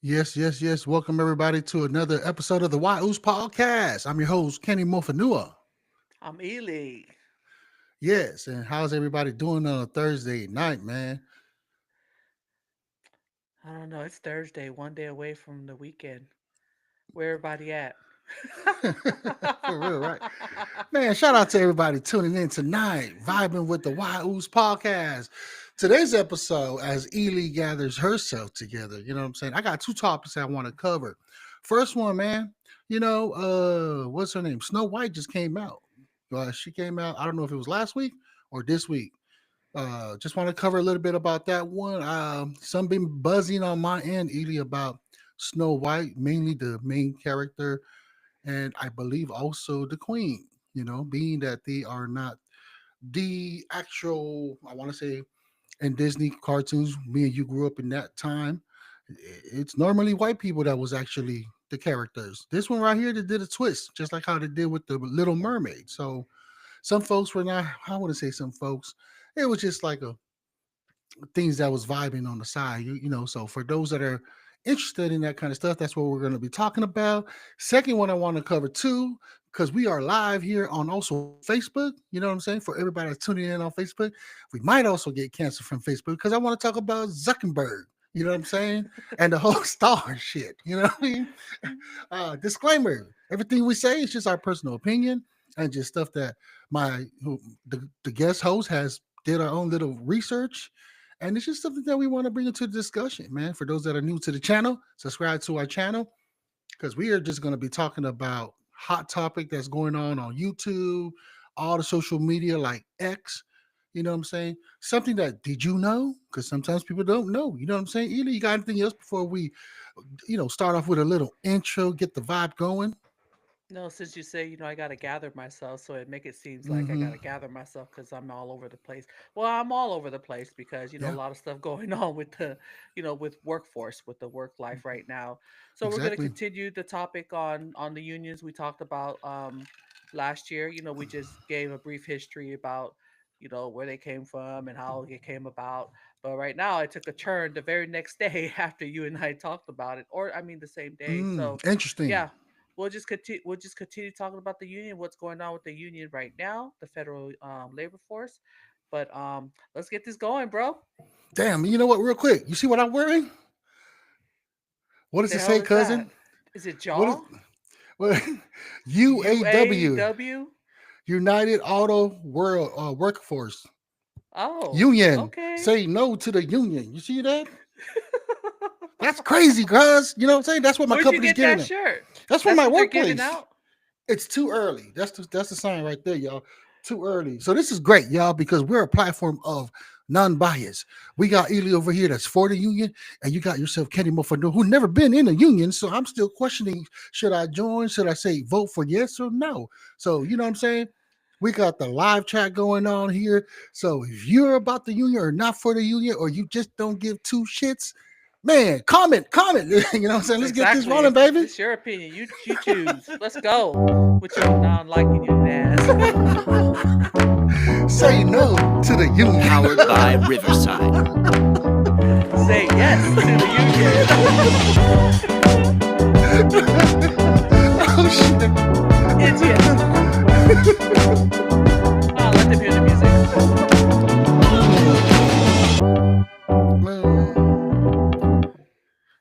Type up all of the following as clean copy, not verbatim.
Yes, yes, yes. Welcome everybody to another episode of the Ooze Podcast. I'm your host, Kenny Mofanua. I'm Ely. Yes, and how's everybody doing on a Thursday night, man? I don't know. It's Thursday, one day away from the weekend. Where everybody at? For real, right? Man, shout out to everybody tuning in tonight, vibing with the Ooze Podcast. Today's episode, as Ely gathers herself together, you know what I'm saying? I got two topics I want to cover. First one, man, what's her name? Snow White just came out. She came out, I don't know if it was last week or this week. Just want to cover a little bit about that one. Some been buzzing on my end, Ely, about Snow White, mainly the main character, and I believe also the Queen. You know, being that they are not the actual, I want to say, in Disney cartoons. Me and you grew up in that time. It's normally white people that was actually the characters. This one right here, they did a twist, just like how they did with the Little Mermaid. So some folks were not. I wouldn't say some folks. It was just like a things that was vibing on the side. You know, so for those that are interested in that kind of stuff, that's what we're going to be talking about. Second one I want to cover too, because we are live here on also Facebook. You know what I'm saying? For everybody that's tuning in on Facebook, we might also get canceled from Facebook because I want to talk about Zuckerberg. You know what I'm saying? And the whole star shit. You know what I mean? Disclaimer: everything we say is just our personal opinion and just stuff that the guest host has did our own little research, and it's just something that we want to bring into the discussion, man. For those that are new to the channel, subscribe to our channel because we are just going to be talking about hot topic that's going on YouTube, all the social media like X. You know what I'm saying? Something that did you know? Because sometimes people don't know. You know what I'm saying? Either you got anything else before we, start off with a little intro, get the vibe going. No, since you say, I got to gather myself, so it make it seems like I got Mm-hmm. to gather myself because I'm all over the place. Well, I'm all over the place because, a Yeah, lot of stuff going on with with workforce, with the work life right now. So we're going to exactly. continue the topic on the unions we talked about last year. We just gave a brief history about, where they came from and how it came about. But right now, it took a turn the very next day after you and I talked about it, or I mean, the same day. So, Interesting. yeah, we'll just continue talking about the union, what's going on with the union right now, the federal labor force. But let's get this going, bro. Damn, you know what? Real quick, you see what I'm wearing? What What does the it hell say, is that? cousin? Is it What is Jaw? what? UAW, UAW? United Auto World Workforce Oh, Union. okay. Say no to the union. You see that? That's crazy, cuz. You know what I'm saying? That's what my Where'd you company's get giving that them. shirt? That's from That's my what they're giving workplace. out. It's too early. That's the sign right there, y'all. Too early. So this is great, y'all, because we're a platform of non-bias. We got Ely over here that's for the union, and you got yourself Kenny Mofano, who never been in a union. So I'm still questioning: should I join? Should I say vote for yes or no? So you know what I'm saying? We got the live chat going on here. So if you're about the union or not for the union, or you just don't give two shits, man, comment. You know what I'm saying? Let's get this Exactly. rolling, baby. It's your opinion. You choose. Let's go with your non-liking union ass. Say no to the union. Powered by Riverside. Say yes to the union. Oh shit. It's yes. Let them hear the music.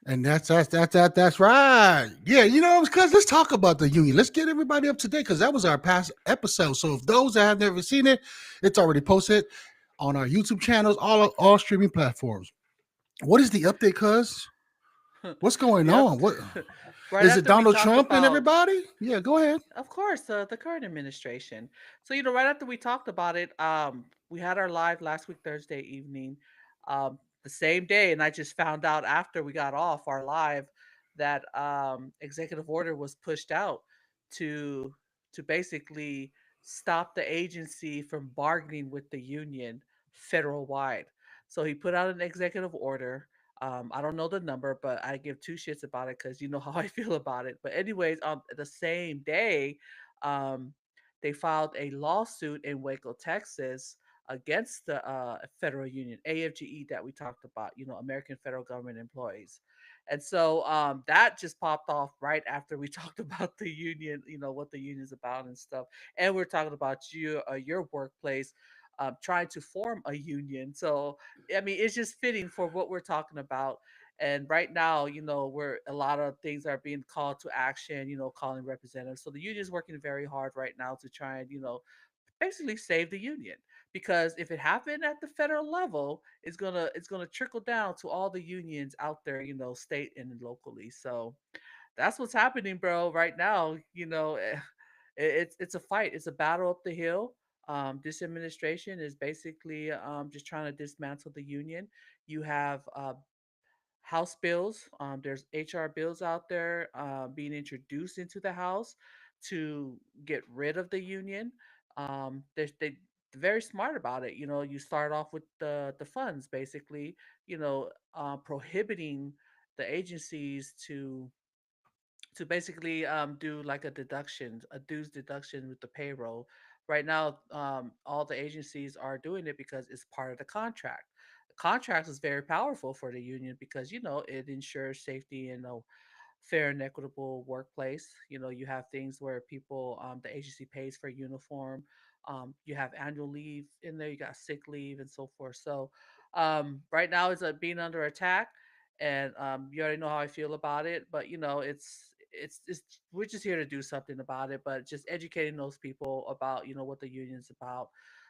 And that's right. Yeah, you know, because let's talk about the union. Let's get everybody up to date because that was our past episode. So if those that have never seen it, it's already posted on our YouTube channels, all streaming platforms. What is the update, cuz? What's going Yep. on? What Right is it after we Donald talked Trump and about, everybody? Yeah, go ahead. of course, the current administration. So, right after we talked about it, we had our live last week, Thursday evening, the same day. And I just found out after we got off our live that executive order was pushed out to basically stop the agency from bargaining with the union federal wide. So he put out an executive order. I don't know the number, but I give two shits about it because you know how I feel about it. But anyways, the same day, um, they filed a lawsuit in Waco, Texas, against the federal union, AFGE, that we talked about, American Federal Government Employees. And so that just popped off right after we talked about the union, what the union's about and stuff. And we're talking about your workplace trying to form a union. So, I mean, it's just fitting for what we're talking about. And right now, where a lot of things are being called to action, calling representatives. So the union is working very hard right now to try and, basically save the union, because if it happened at the federal level, it's gonna trickle down to all the unions out there, state and locally. So that's what's happening, bro, right now. It's a fight, it's a battle up the hill. This administration is basically just trying to dismantle the union. You have House bills. There's HR bills out there being introduced into the House to get rid of the union. They're very smart about it. You start off with the funds, basically. Prohibiting the agencies to basically do like a dues deduction with the payroll. Right now, all the agencies are doing it because it's part of the contract. The contract is very powerful for the union because it ensures safety and a fair and equitable workplace. You have things where people, the agency pays for uniform. You have annual leave in there. You got sick leave and so forth. So right now it's being under attack, and you already know how I feel about it. But it's we're just here to do something about it, but just educating those people about what the union's about.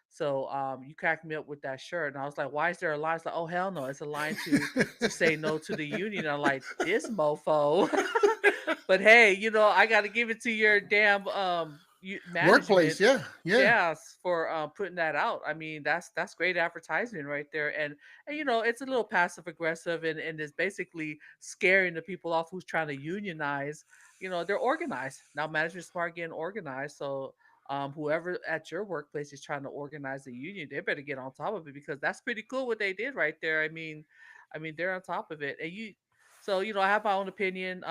So you cracked me up with that shirt, and I was like, "Why is there a line?" It's like, "Oh hell no, it's a line to say no to the union." I'm like, "This mofo." But hey, I got to give it to your damn Workplace, management. yeah, yeah. Yes, for putting that out. I mean, that's great advertising right there. And it's a little passive aggressive, and it's basically scaring the people off who's trying to unionize. They're organized now. Management smart getting organized. So whoever at your workplace is trying to organize the union, they better get on top of it, because that's pretty cool what they did right there. I mean, they're on top of it. And so I have my own opinion.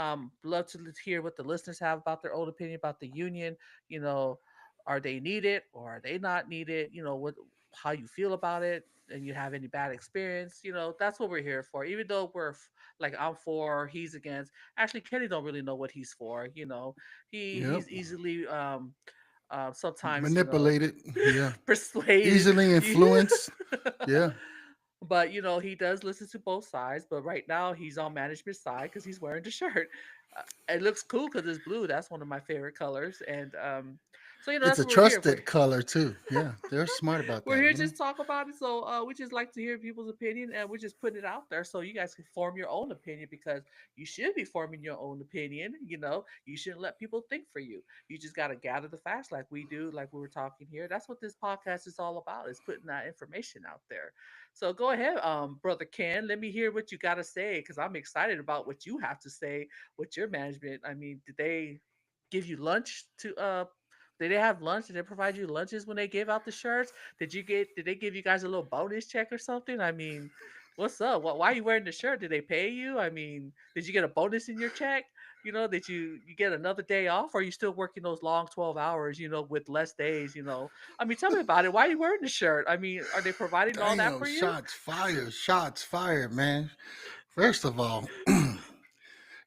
Love to hear what the listeners have about their own opinion about the union. You know, are they needed or are they not needed? What how you feel about it, and you have any bad experience. That's what we're here for. Even though like I'm for or he's against. Actually, Kenny don't really know what he's for. He's Yep. easily sometimes Manipulated. Yeah. persuaded. Easily influenced. Yeah. But he does listen to both sides. But right now he's on management side because he's wearing the shirt. It looks cool because it's blue. That's one of my favorite colors. And so It's that's a what we're here for. trusted color too. Yeah. They're smart about We're that, here you to know? just talk about it. So we just like to hear people's opinion, and we're just putting it out there so you guys can form your own opinion, because you should be forming your own opinion. You shouldn't let people think for you. You just got to gather the facts like we do, like we were talking here. That's what this podcast is all about, is putting that information out there. So go ahead, brother Ken. Let me hear what you got to say, because I'm excited about what you have to say with your management. I mean, did they give you lunch to did they have lunch? Did they provide you lunches when they gave out the shirts? Did they give you guys a little bonus check or something? I mean, what's up? Why are you wearing the shirt? Did they pay you? I mean, did you get a bonus in your check? Did you get another day off? Or are you still working those long 12 hours, with less days, I mean, tell me about it. Why are you wearing the shirt? I mean, are they providing all that Damn, for you? shots fired. Shots fired, man. First of all,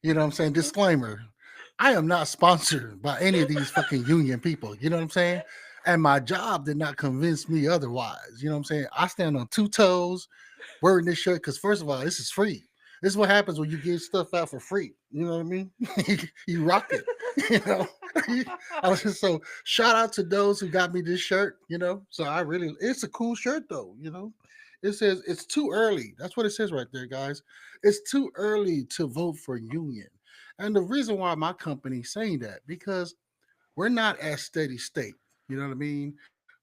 you know what I'm saying? Disclaimer. I am not sponsored by any of these fucking union people. You know what I'm saying? And my job did not convince me otherwise. You know what I'm saying? I stand on two toes wearing this shirt because, first of all, this is free. This is what happens when you give stuff out for free. You know what I mean? You rock it. You know, I was just so shout out to those who got me this shirt. So it's a cool shirt though. It says it's too early. That's what it says right there, guys. It's too early to vote for union. And the reason why my company's saying that, because we're not at steady state. You know what I mean?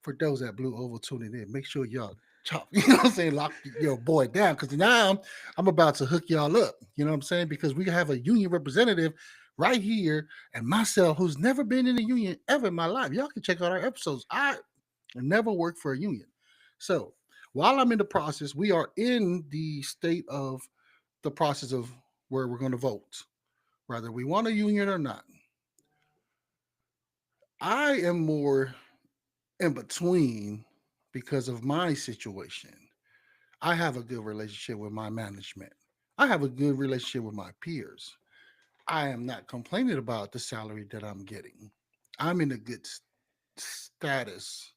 For those that blew over tuning in, make sure y'all chop, you know what I'm saying, lock your boy down. Because now I'm about to hook y'all up. You know what I'm saying? Because we have a union representative right here and myself who's never been in a union ever in my life. Y'all can check out our episodes. I never worked for a union. So while I'm in the process, we are in the state of the process of where we're going to vote, whether we want a union or not. I am more in between because of my situation. I have a good relationship with my management. I have a good relationship with my peers. I am not complaining about the salary that I'm getting. I'm in a good status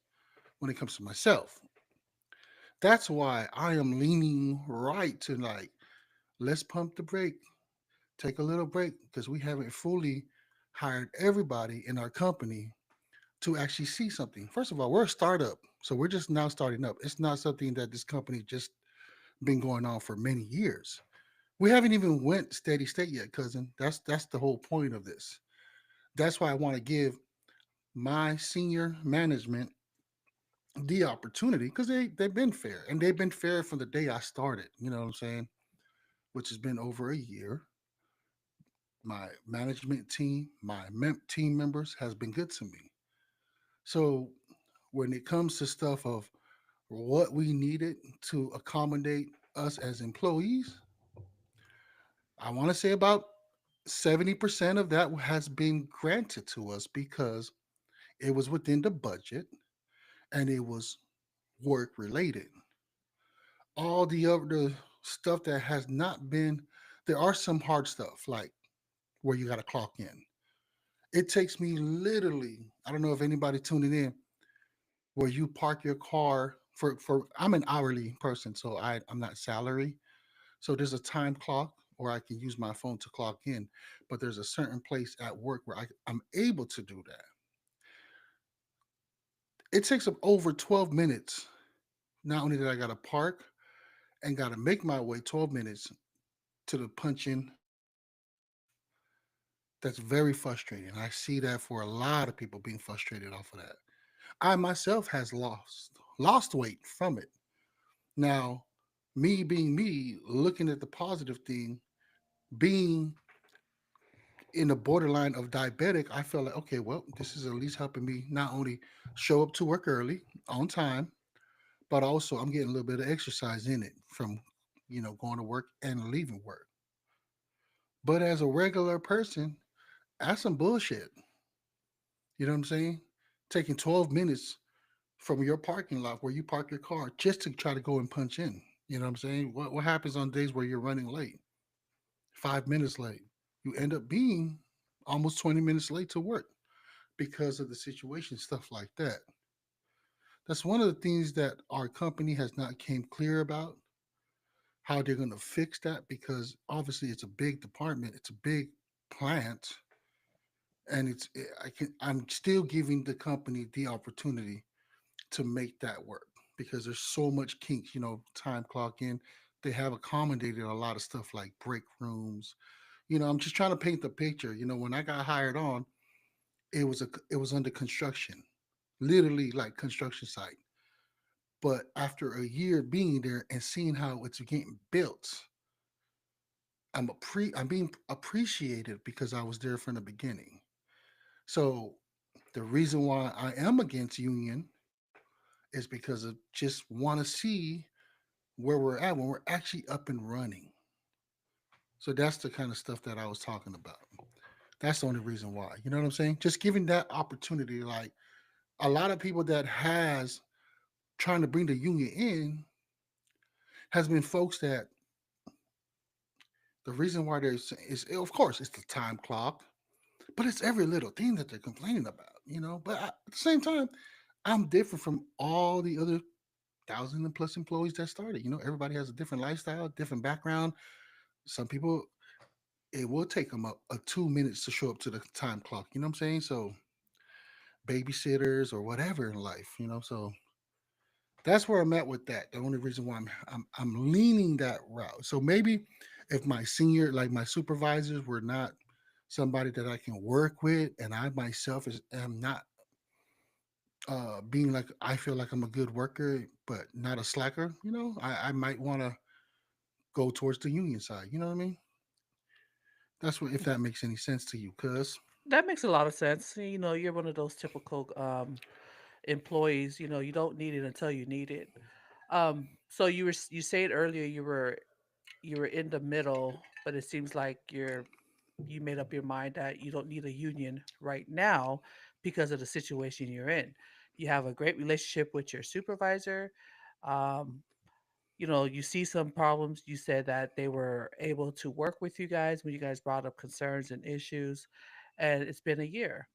when it comes to myself. That's why I am leaning right to like, let's pump the brake, take a little break, because we haven't fully hired everybody in our company to actually see something. First of all, we're a startup, so we're just now starting up. It's not something that this company just been going on for many years. We haven't even went steady state yet, cousin. That's the whole point of this. That's why I want to give my senior management the opportunity because they've been fair and they've been fair from the day I started. You know what I'm saying? Which has been over a year. My management team, my team members has been good to me. So when it comes to stuff of what we needed to accommodate us as employees, I want to say about 70% of that has been granted to us because it was within the budget and it was work related. All the other stuff that has not been, there are some hard stuff like where you got to clock in. It takes me literally, I don't know if anybody tuning in, where you park your car for I'm an hourly person, so I'm not salary. So there's a time clock, or I can use my phone to clock in. But there's a certain place at work where I'm able to do that. It takes up over 12 minutes. Not only that I got to park and got to make my way 12 minutes to the punch in. That's very frustrating. I see that for a lot of people being frustrated off of that. I myself has lost weight from it. Now, me being me, looking at the positive thing, being in the borderline of diabetic, I feel like, okay, well, this is at least helping me not only show up to work early on time, but also I'm getting a little bit of exercise in it from, going to work and leaving work. But as a regular person, that's some bullshit. You know what I'm saying? Taking 12 minutes from your parking lot where you park your car just to try to go and punch in. You know what I'm saying? What happens on days where you're running late? 5 minutes late. You end up being almost 20 minutes late to work because of the situation, stuff like that. That's one of the things that our company has not came clear about how they're going to fix that because obviously it's a big department, it's a big plant, and I'm still giving the company the opportunity to make that work because there's so much kinks, time clock in. They have accommodated a lot of stuff like break rooms. I'm just trying to paint the picture. When I got hired on, it was under construction, literally like construction site. But after a year being there and seeing how it's getting built, I'm being appreciated because I was there from the beginning. So the reason why I am against union is because of just want to see where we're at when we're actually up and running. So that's the kind of stuff that I was talking about. That's the only reason why. You know what I'm saying? Just giving that opportunity. Like a lot of people that has trying to bring the union in has been folks that the reason why there's is of course it's the time clock, but it's every little thing that they're complaining about. But at the same time, I'm different from all the other thousand and plus employees that started. Everybody has a different lifestyle, different background. Some people it will take them a 2 minutes to show up to the time clock. You know what I'm saying? So babysitters or whatever in life. So that's where I'm at with that. The only reason why I'm leaning that route. So maybe if my senior, like my supervisors, were not somebody that I can work with, and I myself am not being like I feel like I'm a good worker, but not a slacker. I might want to go towards the union side. You know what I mean? That's what if that makes any sense to you, cuz. That makes a lot of sense. You're one of those typical employees. You don't need it until you need it. So you said earlier you were in the middle, but it seems like you made up your mind that you don't need a union right now because of the situation you're in. you have a great relationship with your supervisor. Um, you see some problems. You said that they were able to work with you guys when you guys brought up concerns and issues, and it's been a year.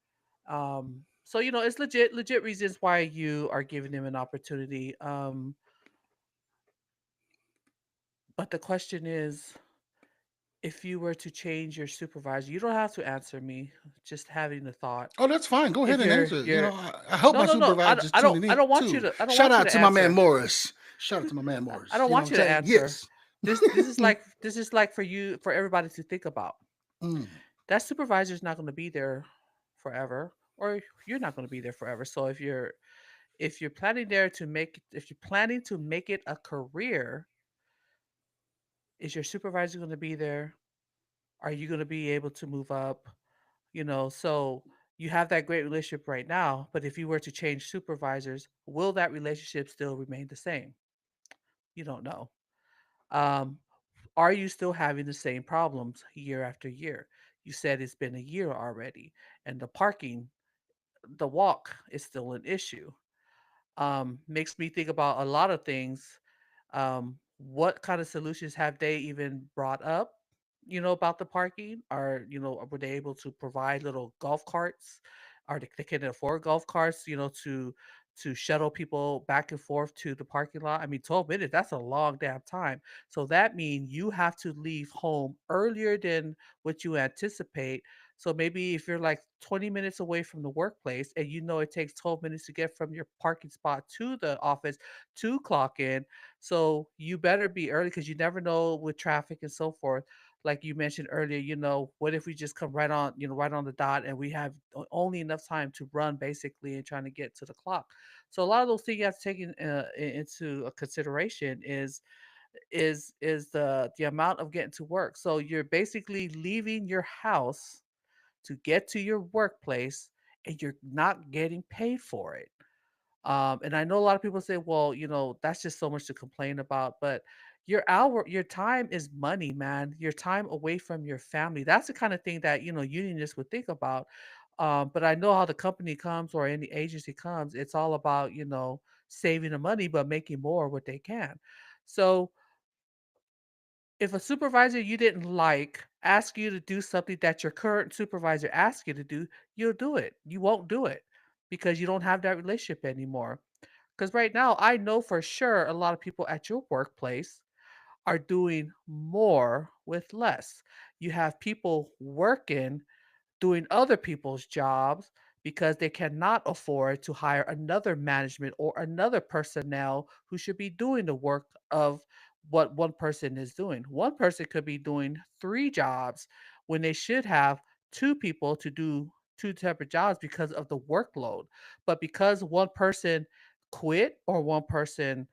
So it's legit reasons why you are giving them an opportunity. But the question is, if you were to change your supervisor, you don't have to answer me. Just having the thought. Oh, that's fine. Go ahead If and you're answer it. you're I hope no my no no supervisor is I don't tuning I in don't want you too. to I don't Shout want you out to to my man answer. Morris. Shout out to my man I Morris. don't You know what want I'm you to saying? answer. Yes. This is like for everybody to think about. Mm. That supervisor is not going to be there forever, or you're not going to be there forever. So if you're planning to make it a career, is your supervisor going to be there? Are you going to be able to move up? So you have that great relationship right now, but if you were to change supervisors, will that relationship still remain the same? You don't know. Um, are you still having the same problems year after year? You said it's been a year already, and the walk is still an issue. Makes me think about a lot of things. What kind of solutions have they even brought up? About the parking? Were they able to provide little golf carts? Are they can afford golf carts? To shuttle people back and forth to the parking lot. I mean, 12 minutes, that's a long damn time. So that means you have to leave home earlier than what you anticipate. So maybe if you're like 20 minutes away from the workplace and it takes 12 minutes to get from your parking spot to the office to clock in, so you better be early because you never know with traffic and so forth. Like you mentioned earlier, what if we just come right on the dot and we have only enough time to run basically and trying to get to the clock. So a lot of those things you have to take into a consideration is the amount of getting to work. So you're basically leaving your house to get to your workplace and you're not getting paid for it. And I know a lot of people say, well, that's just so much to complain about, but your time is money, man. Your time away from your family. That's the kind of thing that, unionists would think about. But I know how the company comes or any agency comes, it's all about, saving the money, but making more what they can. So if a supervisor you didn't like asks you to do something that your current supervisor asks you to do, you'll do it. You won't do it because you don't have that relationship anymore. Because right now, I know for sure a lot of people at your workplace are doing more with less. You have people working doing other people's jobs because they cannot afford to hire another management or another personnel who should be doing the work of what one person is doing. One person could be doing three jobs when they should have two people to do two separate jobs because of the workload. But because one person quit or one person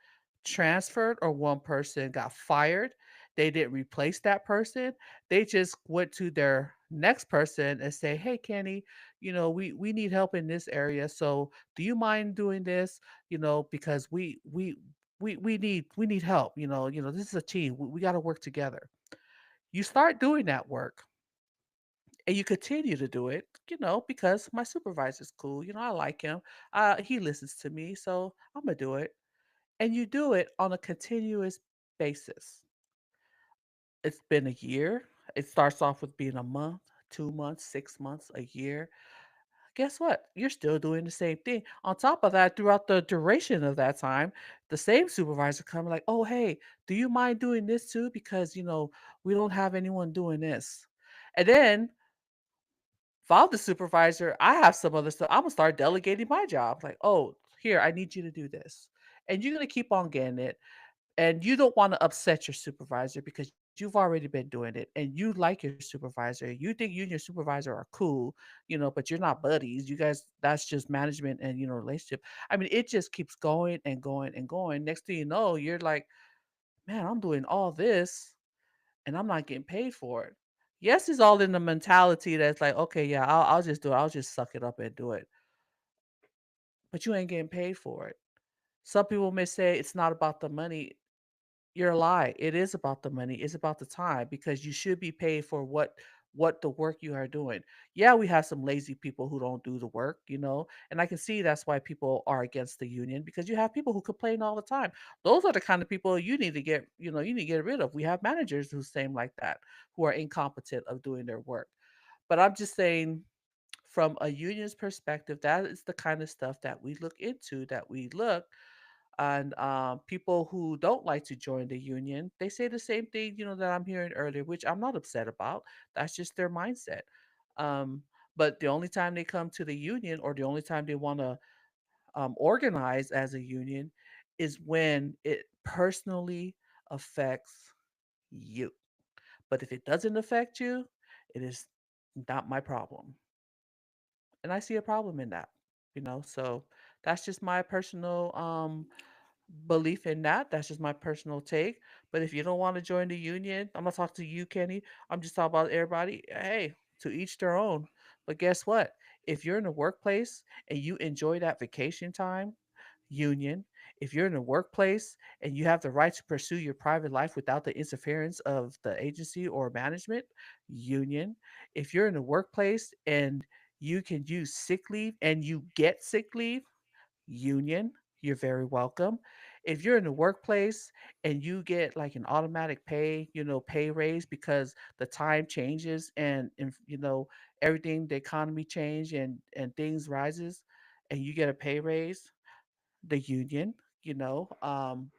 transferred or one person got fired, they didn't replace that person. They just went to their next person and say, "Hey, Kenny, we need help in this area. So do you mind doing this? Because we need help. This is a team. We got to work together." You start doing that work and you continue to do it, because my supervisor's cool. I like him. He listens to me, so I'm gonna do it. And you do it on a continuous basis. It's been a year. It starts off with being a month, 2 months, 6 months, a year. Guess what? You're still doing the same thing. On top of that, throughout the duration of that time, the same supervisor come like, "Oh, hey, do you mind doing this too? Because we don't have anyone doing this." And then, while the supervisor, I have some other stuff. I'm gonna start delegating my job. Like, "Oh, here, I need you to do this," and you're gonna keep on getting it. And you don't wanna upset your supervisor because you've already been doing it and you like your supervisor. You think you and your supervisor are cool, but you're not buddies. You guys, that's just management and, relationship. I mean, it just keeps going and going and going. Next thing you know, you're like, "Man, I'm doing all this and I'm not getting paid for it." Yes, it's all in the mentality that's like, "Okay, yeah, I'll just do it. I'll just suck it up and do it." But you ain't getting paid for it. Some people may say it's not about the money. You're a lie. It is about the money. It's about the time because you should be paid for what the work you are doing. Yeah, we have some lazy people who don't do the work, and I can see that's why people are against the union because you have people who complain all the time. Those are the kind of people you need to get rid of. We have managers who seem like that, who are incompetent of doing their work. But I'm just saying from a union's perspective, that is the kind of stuff that we look into, that we look and people who don't like to join the union, they say the same thing, that I'm hearing earlier, which I'm not upset about. That's just their mindset. Um, but the only time they come to the union or the only time they want to organize as a union is when it personally affects you. But if it doesn't affect you, it is not my problem. And I see a problem in that. So that's just my personal belief in that. That's just my personal take. But if you don't want to join the union, I'm not talking to you, Kenny. I'm just talking about everybody. Hey, to each their own. But guess what? If you're in the workplace and you enjoy that vacation time, union. If you're in the workplace and you have the right to pursue your private life without the interference of the agency or management, union. If you're in the workplace and you can use sick leave and you get sick leave, union, you're very welcome. If you're in the workplace and you get like an automatic pay raise because the time changes and everything, the economy change and things rises and you get a pay raise, the union, you know, um,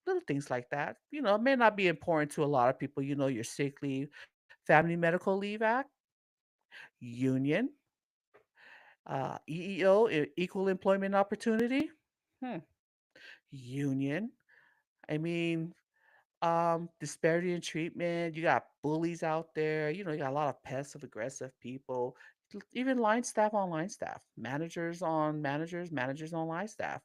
little things like that. It may not be important to a lot of people, your sick leave, Family Medical Leave Act, union, EEO, Equal Employment Opportunity, hmm, union. I mean, disparity in treatment. You got bullies out there. You got a lot of passive aggressive people. Even line staff on line staff, managers on managers, managers on line staff.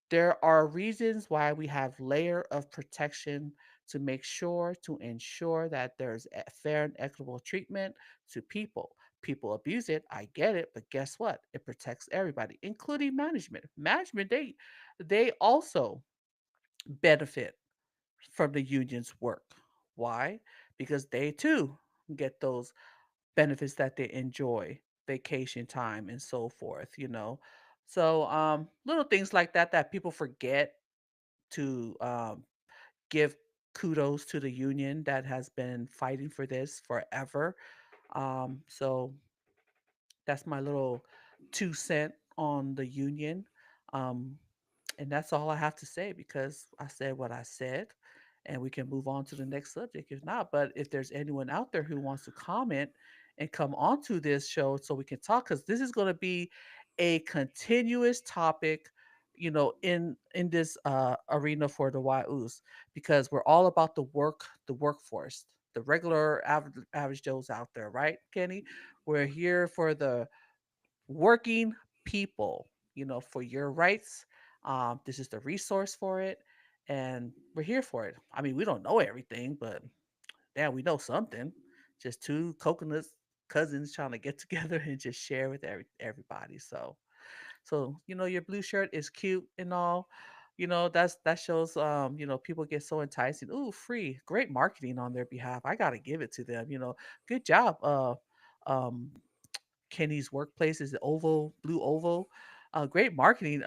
There are reasons why we have layer of protection to ensure that there's fair and equitable treatment to people. People abuse it, I get it, but guess what? It protects everybody, including management. Management, they also benefit from the union's work. Why? Because they too get those benefits that they enjoy, vacation time and so forth. So little things like that people forget to give kudos to the union that has been fighting for this forever. So that's my little 2 cent on the union. Um, and that's all I have to say because I said what I said, and we can move on to the next subject if not. But if there's anyone out there who wants to comment and come onto this show so we can talk, because this is going to be a continuous topic, in this arena for the YUs, because we're all about the workforce, the regular average Joes out there, right, Kenny? We're here for the working people, for your rights. This is the resource for it, and we're here for it. I mean, we don't know everything, but damn, we know something. Just two coconuts cousins trying to get together and just share with everybody. So your blue shirt is cute and all. That shows people get so enticing. Ooh, free. Great marketing on their behalf. I gotta give it to them. Good job. Um Kenny's workplace is the oval, blue oval. Great marketing.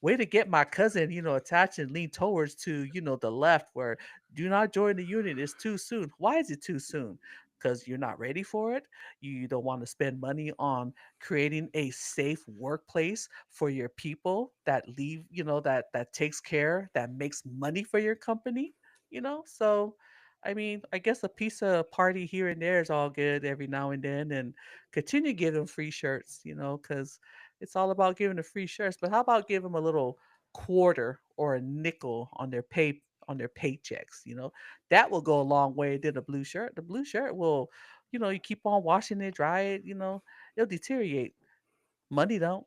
Way to get my cousin, attached and lean towards to, the left where do not join the union. It's too soon. Why is it too soon? Because you're not ready for it. You don't want to spend money on creating a safe workplace for your people that leave, that takes care, that makes money for your company. So I mean, I guess a pizza party here and there is all good every now and then, and continue to give them free shirts, because it's all about giving the free shirts. But how about give them a little quarter or a nickel on their paychecks? That will go a long way than a blue shirt. The blue shirt will, you keep on washing it, dry it, it'll deteriorate. Money don't.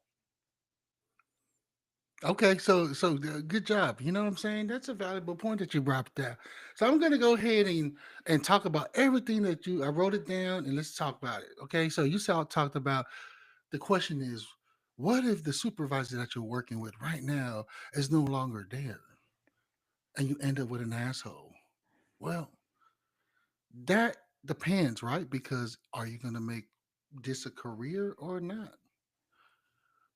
Okay, good job. You know what I'm saying? That's a valuable point that you brought there. So I'm gonna go ahead and talk about everything that I wrote it down and let's talk about it. Okay, so you saw talked about the question is, what if the supervisor that you're working with right now is no longer there and you end up with an asshole? Well, that depends, right? Because are you gonna make this a career or not?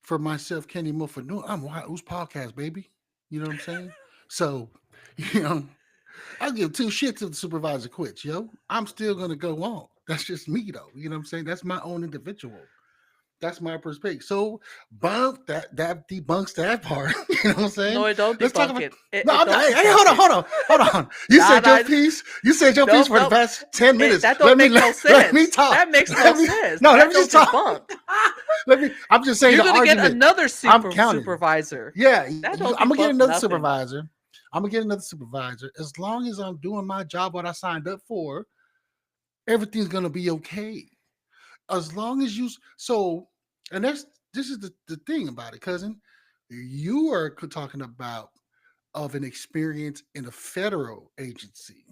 For myself, Kenny Moffat, no, I'm Wild Who's podcast, baby. You know what I'm saying? So, you know, I'll give two shits if the supervisor quits, yo. I'm still gonna go on. That's just me though. You know what I'm saying? That's my own individual. That's my perspective. So bump that debunks that part. You know what I'm No, saying? it don't Let's talk debunk about it. It, no. it don't Hey, debunk hold on, it. hold on, hold on. You Nah, said your nah, piece. You said your piece nope, for the nope. past 10 minutes. That don't make no Let me sense. talk. That makes no Let me sense. no. Let That me don't just talk. debunk. Let me. I'm just saying You're the gonna get argument. another I'm counting. supervisor. Yeah, That don't I'm gonna get debunk another nothing. supervisor. I'm gonna get another supervisor. As long as I'm doing my job, what I signed up for, everything's gonna be okay. As long as you so, and that's this is the thing about it, cousin. You are talking about of an experience in a federal agency.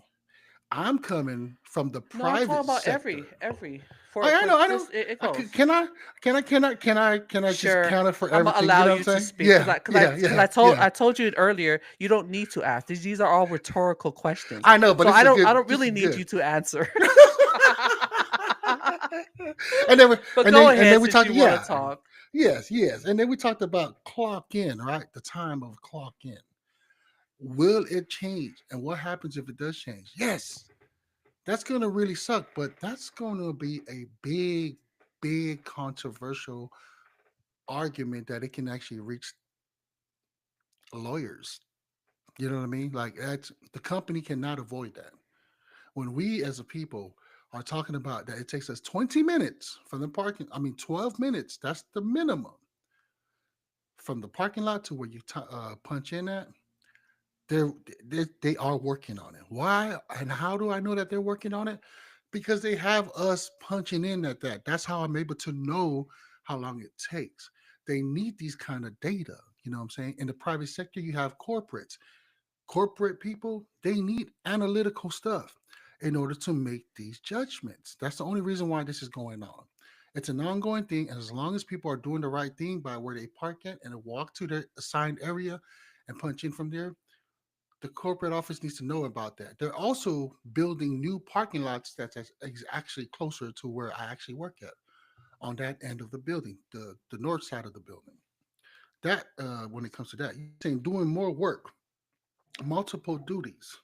I'm coming from the No, I'm talking private about sector. every I for know, I know. this it I, goes. can I just Sure. count it for I'm gonna everything? You allow know what you I'm to saying? speak Yeah, yeah, yeah, yeah. I told you it earlier. You don't need to ask. These are all rhetorical questions. I know, but So this is I good. don't This really is need good. you to answer. and then we, But go and ahead then we since talked. you want to Yeah, talk. yes, yes. And then we talked about clock in, right? The time of clock in. Will it change? And what happens if it does change? Yes, that's going to really suck, but that's going to be a big controversial argument that it can actually reach lawyers. You know what I mean? Like that's the company cannot avoid that. When we as a people are talking about that it takes us 20 minutes from the parking, I mean 12 minutes, that's the minimum from the parking lot to where you punch in at. They're, they are working on it. Why and how do I know that they're working on it? Because they have us punching in at that. That's how I'm able to know how long it takes. They need these kind of data. You know what I'm saying? In the private sector, you have corporates. Corporate people, they need analytical stuff in order to make these judgments. That's the only reason why this is going on. It's an ongoing thing, and as long as people are doing the right thing by where they park at and walk to their assigned area and punch in from there, the corporate office needs to know about that. They're also building new parking lots that's actually closer to where I actually work at on that end of the building, the north side of the building. That when it comes to that, you're saying doing more work, multiple duties.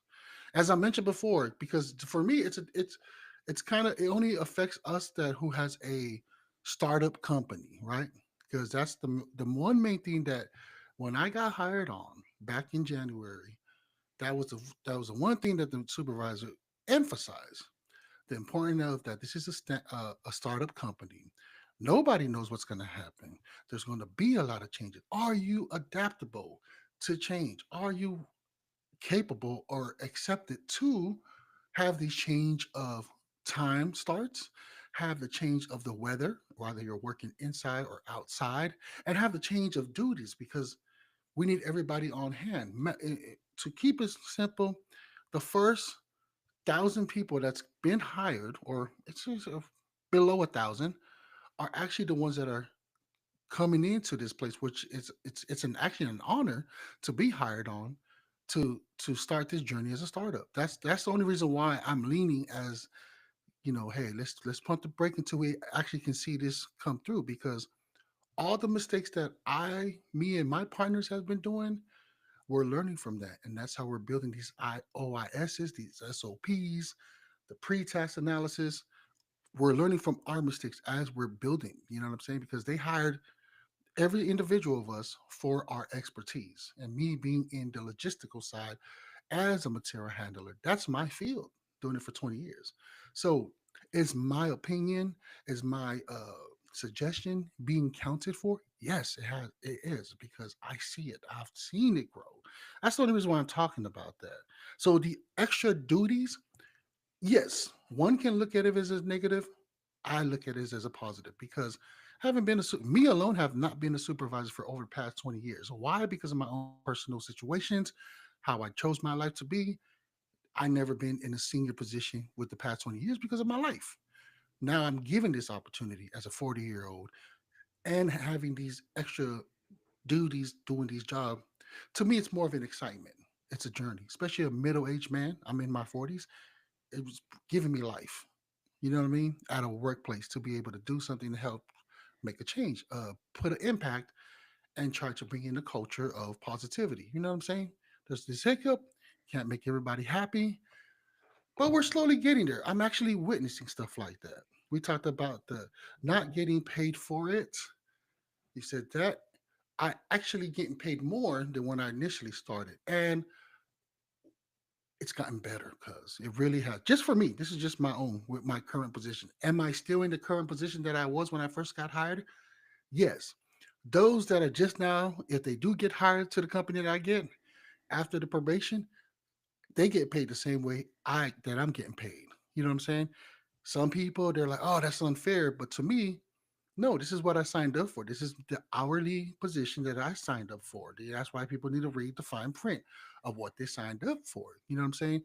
As I mentioned before, because for me, it's kind of it only affects us that who has a startup company, right? Because that's the one main thing that when I got hired on back in January, that was the one thing that the supervisor emphasized: the importance of that this is a startup company. Nobody knows what's going to happen. There's going to be a lot of changes. Are you adaptable to change? Are you capable or accepted to have the change of time starts, have the change of the weather, whether you're working inside or outside, and have the change of duties because we need everybody on hand. To keep it simple, the first 1,000 people that's been hired, or it's just, below 1,000, are actually the ones that are coming into this place, which is it's an actually an honor to be hired on to start this journey as a startup. That's the only reason why I'm leaning as hey, let's pump the brake until we actually can see this come through because all the mistakes that me and my partners have been doing, we're learning from that. And that's how we're building these OISs, these SOPs, the pre-task analysis. We're learning from our mistakes as we're building, you know what I'm saying? Because they hired every individual of us for our expertise. And me being in the logistical side as a material handler, that's my field, doing it for 20 years. So is my opinion, is my suggestion being counted for? Yes, it is because I see it. I've seen it grow. That's the only reason why I'm talking about that. So the extra duties, yes, one can look at it as a negative. I look at it as a positive because having been me alone have not been a supervisor for over the past 20 years. Why? Because of my own personal situations, how I chose my life to be. I never been in a senior position with the past 20 years because of my life. Now I'm given this opportunity as a 40-year-old and having these extra duties doing these jobs. To me, it's more of an excitement. It's a journey, especially a middle-aged man. I'm in my 40s. It was giving me life. You know what I mean? At a workplace to be able to do something to help make a change, put an impact, and try to bring in a culture of positivity. You know what I'm saying? There's this hiccup, can't make everybody happy, but we're slowly getting there. I'm actually witnessing stuff like that. We talked about the not getting paid for it. You said that. I actually getting paid more than when I initially started. And it's gotten better because it really has. Just for me, this is just my own with my current position. Am I still in the current position that I was when I first got hired? Yes. Those that are just now, if they do get hired to the company that I get after the probation, they get paid the same way I'm getting paid. You know what I'm saying? Some people they're like, oh, that's unfair. But to me, no, this is what I signed up for. This is the hourly position that I signed up for. That's why people need to read the fine print of what they signed up for. You know what I'm saying?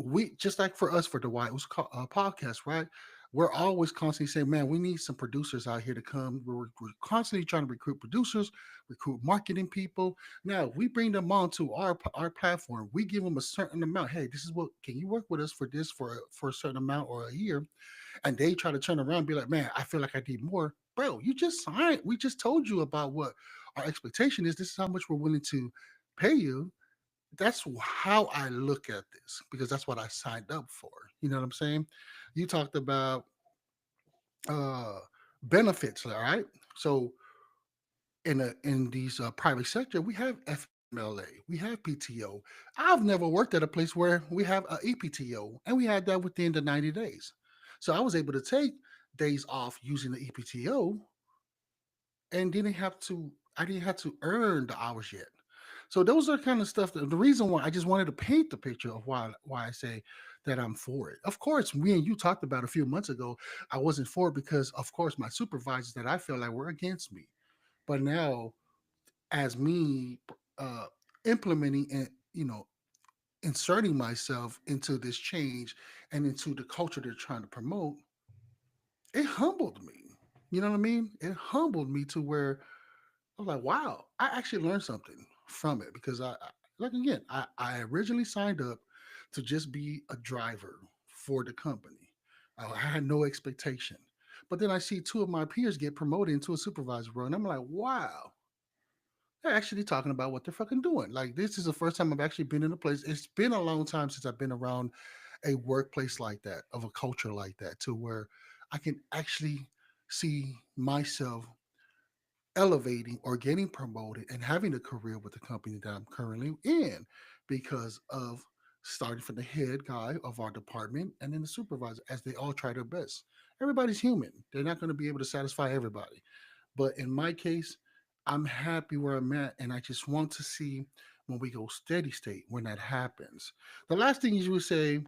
We just like for us for the White House podcast, right? We're always constantly saying, man, we need some producers out here to come. We're constantly trying to recruit producers, recruit marketing people. Now we bring them on to our platform. We give them a certain amount. Hey, this is what can you work with us for this for a certain amount or a year? And they try to turn around and be like, man, I feel like I need more. Bro, you just signed. We just told you about what our expectation is. This is how much we're willing to pay you. That's how I look at this because that's what I signed up for. You know what I'm saying? You talked about uh benefits, all right? So in these private sector, we have FMLA, we have PTO. I've never worked at a place where we have a EPTO, and we had that within the 90 days. So I was able to take days off using the EPTO and didn't have to. I didn't have to earn the hours yet. So those are kind of stuff that the reason why I just wanted to paint the picture of why I say that I'm for it. Of course, me and you talked about a few months ago, I wasn't for it because of course my supervisors that I feel like were against me. But now as me uh implementing and inserting myself into this change and into the culture they're trying to promote, it humbled me. You know what I mean? It humbled me to where I was like, wow, I actually learned something from it because like again, I originally signed up to just be a driver for the company. I had no expectation. But then I see two of my peers get promoted into a supervisor role, and I'm like, wow, they're actually talking about what they're fucking doing. Like this is the first time I've actually been in a place. It's been a long time since I've been around a workplace like that, of a culture like that, to where I can actually see myself elevating or getting promoted and having a career with the company that I'm currently in because of starting from the head guy of our department and then the supervisor as they all try their best. Everybody's human. They're not going to be able to satisfy everybody. But in my case, I'm happy where I'm at and I just want to see when we go steady state when that happens. The last thing you would say,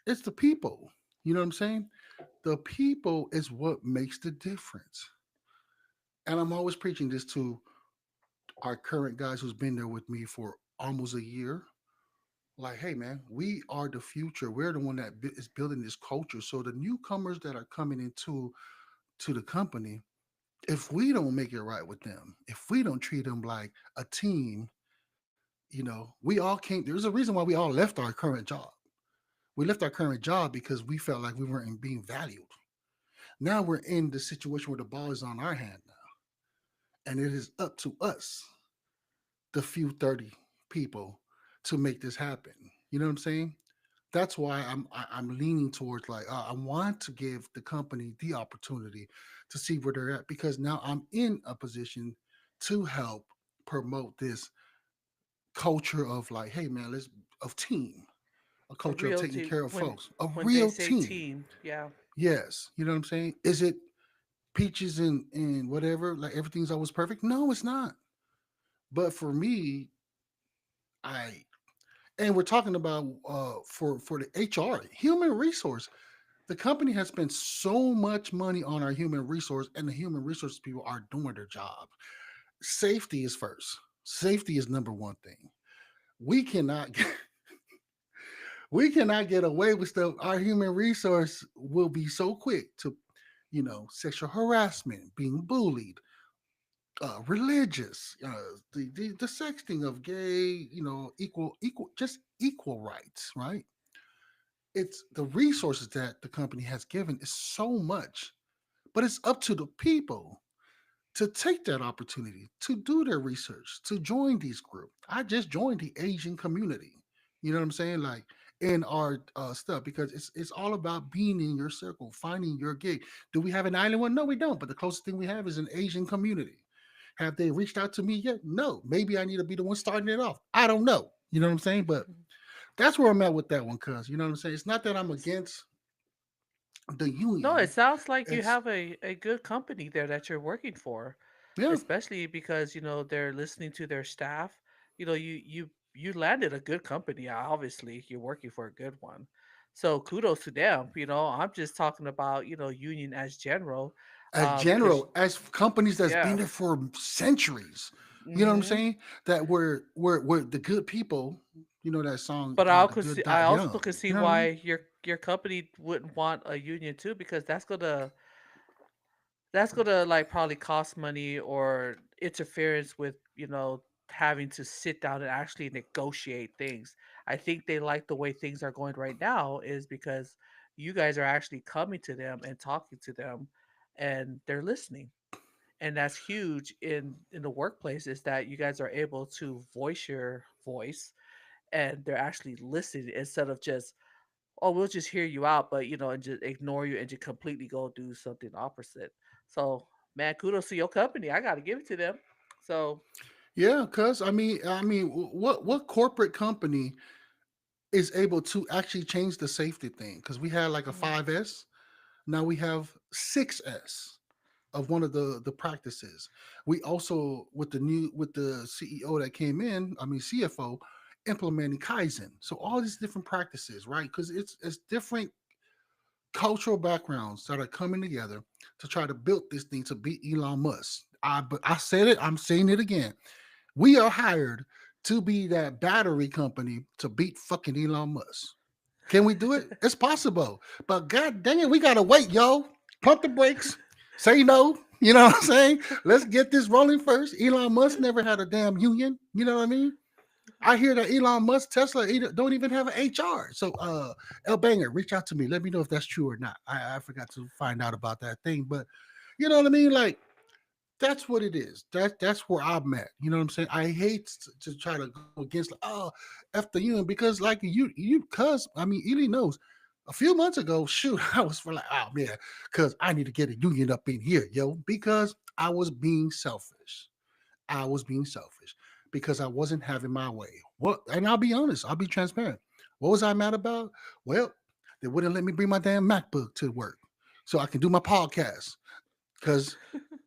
it's the people. You know what I'm saying? The people is what makes the difference. And I'm always preaching this to our current guys who's been there with me for almost a year. Like, hey man, we are the future. We're the one that is building this culture. So the newcomers that are coming into the company, if we don't make it right with them, if we don't treat them like a team, we all can't. There's a reason why we all left our current job. We left our current job because we felt like we weren't being valued. Now we're in the situation where the ball is on our hand now, and it is up to us, the few 30 people, to make this happen. You know what I'm saying? That's why I'm leaning towards like I want to give the company the opportunity to see where they're at because now I'm in a position to help promote this culture of like, hey man, let's of team, a A culture of real taking team care of folks, a when they real say team. team, yeah. Yes, you know what I'm saying? Is it peaches and whatever? Like everything's always perfect? No, it's not. But for me, I and we're talking about for the HR human resource. The company has spent so much money on our human resource, and the human resource people are doing their job. Safety is first. Safety is number one thing. We cannot get, we cannot get away with stuff. Our human resource will be so quick to, sexual harassment, being bullied, religious, the sexting of gay, equal, just equal rights, right? it's the resources that the company has given is so much, but it's up to the people to take that opportunity to do their research, to join these groups. I just joined the Asian community. You know what I'm saying? Like in our stuff, because it's all about being in your circle, finding your gig. Do we have an island one? No, we don't. But the closest thing we have is an Asian community. Have they reached out to me yet? No. Maybe I need to be the one starting it off. I don't know. You know what I'm saying? But Mhm. that's where I'm at with that one, cuz you know what I'm saying? It's not that I'm against the No, it union. sounds like you It's have a good company there that you're working for, yeah, especially because, they're listening to their staff. You landed a good company. Obviously, you're working for a good one. So kudos to them. I'm just talking about, union as general, as because general, as companies that's been yeah. there for centuries. You know what I'm Hmm. saying? That we're the good people. You know that song, But the good I die also young. can see You know what I mean? why your company wouldn't want a union too, because that's gonna like probably cost money or interference with having to sit down and actually negotiate things. I think they like the way things are going right now is because you guys are actually coming to them and talking to them, and they're listening. And that's huge in the workplace, is that you guys are able to voice your voice, and they're actually listening instead of just, oh, we'll just hear you out, but and just ignore you and just completely go do something opposite. So, man, kudos to your company. I got to give it to them. So, Yeah, cuz what corporate company is able to actually change the safety thing? Because we had like a mhm. 5S, now we have 6S of one of the practices. We also with the CEO that came in, CFO, implementing Kaizen. So all these different practices, right? Because it's different cultural backgrounds that are coming together to try to build this thing to beat Elon Musk. But I said it, I'm saying it again. We are hired to be that battery company to beat fucking Elon Musk. Can we do it? It's possible. But god dang it, we gotta wait, yo. Pump the brakes. Say no. You know what I'm saying? Let's get this rolling first. Elon Musk never had a damn union. You know what I mean? I hear that Elon Musk, Tesla don't even have an HR. So El Banger, reach out to me. Let me know if that's true or not. I forgot to find out about that thing. But you know what I mean? Like that's what it is. That's where I'm at. You know what I'm saying? I hate to try to go against like, oh, F the union, because like cuz Ely knows a few months ago, shoot, I was for like, oh man, cuz I need to get a union up in here, yo, because I was being selfish. I was being selfish because I wasn't having my way. What? And I'll be honest, I'll be transparent. What was I mad about? Well, they wouldn't let me bring my damn MacBook to work so I can do my podcast. Because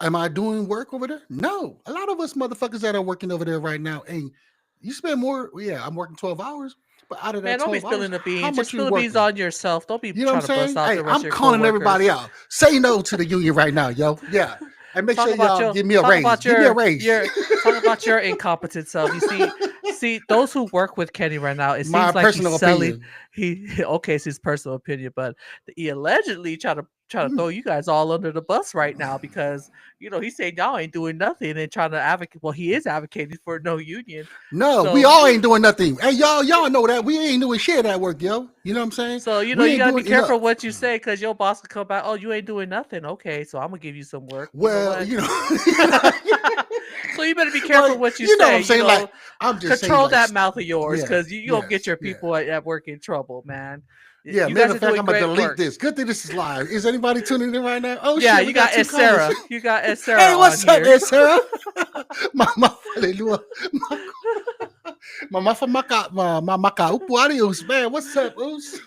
am I doing work over there? No. A lot of us motherfuckers that are working over there right now, and you spend more. Yeah, I'm working 12 hours, but out of Man, that don't be 12 hours, spilling the how beans. Just much are spill you the beans working? on yourself. Don't be You know what I'm trying to bust saying? out Hey, the rest I'm of your calling everybody coworkers. out. Say no to the union right now, yo. Yeah. And make Talk sure about y'all your give me a talk raise. about Give me a your raise. your talk about your incompetent self. You see those who work with Kenny right now. It My seems like he's personal selling. opinion. Okay, it's his personal opinion, but he allegedly try to throw you guys all under the bus right now because he's saying y'all ain't doing nothing and trying to advocate. Well, he is advocating for no union. No, we So all ain't doing nothing. Hey, y'all know that we ain't doing shit at work, yo. You know what I'm saying? so We you ain't gotta be doing careful enough. what you say because your boss could come back. Oh, you ain't doing nothing. Okay, so I'm gonna give you some work. You know Well, what? you know, So you better be careful like what you you know what say. I'm saying. Like I'm just saying, Control like that mouth of yours yeah, because you gonna get yes, your yeah, people at work in trouble, man. yeah. You Matter guys of are fact, doing I'm gonna great delete work. this. Good thing this is live. Is anybody tuning in right now? Oh Yeah, shit, we you got got two Ed callers. Sarah. You got Ed Hey, Sarah on what's up, here. there, Sarah? Mama, hallelujah. Mama for my maka upuarios, man. What's up, Oos?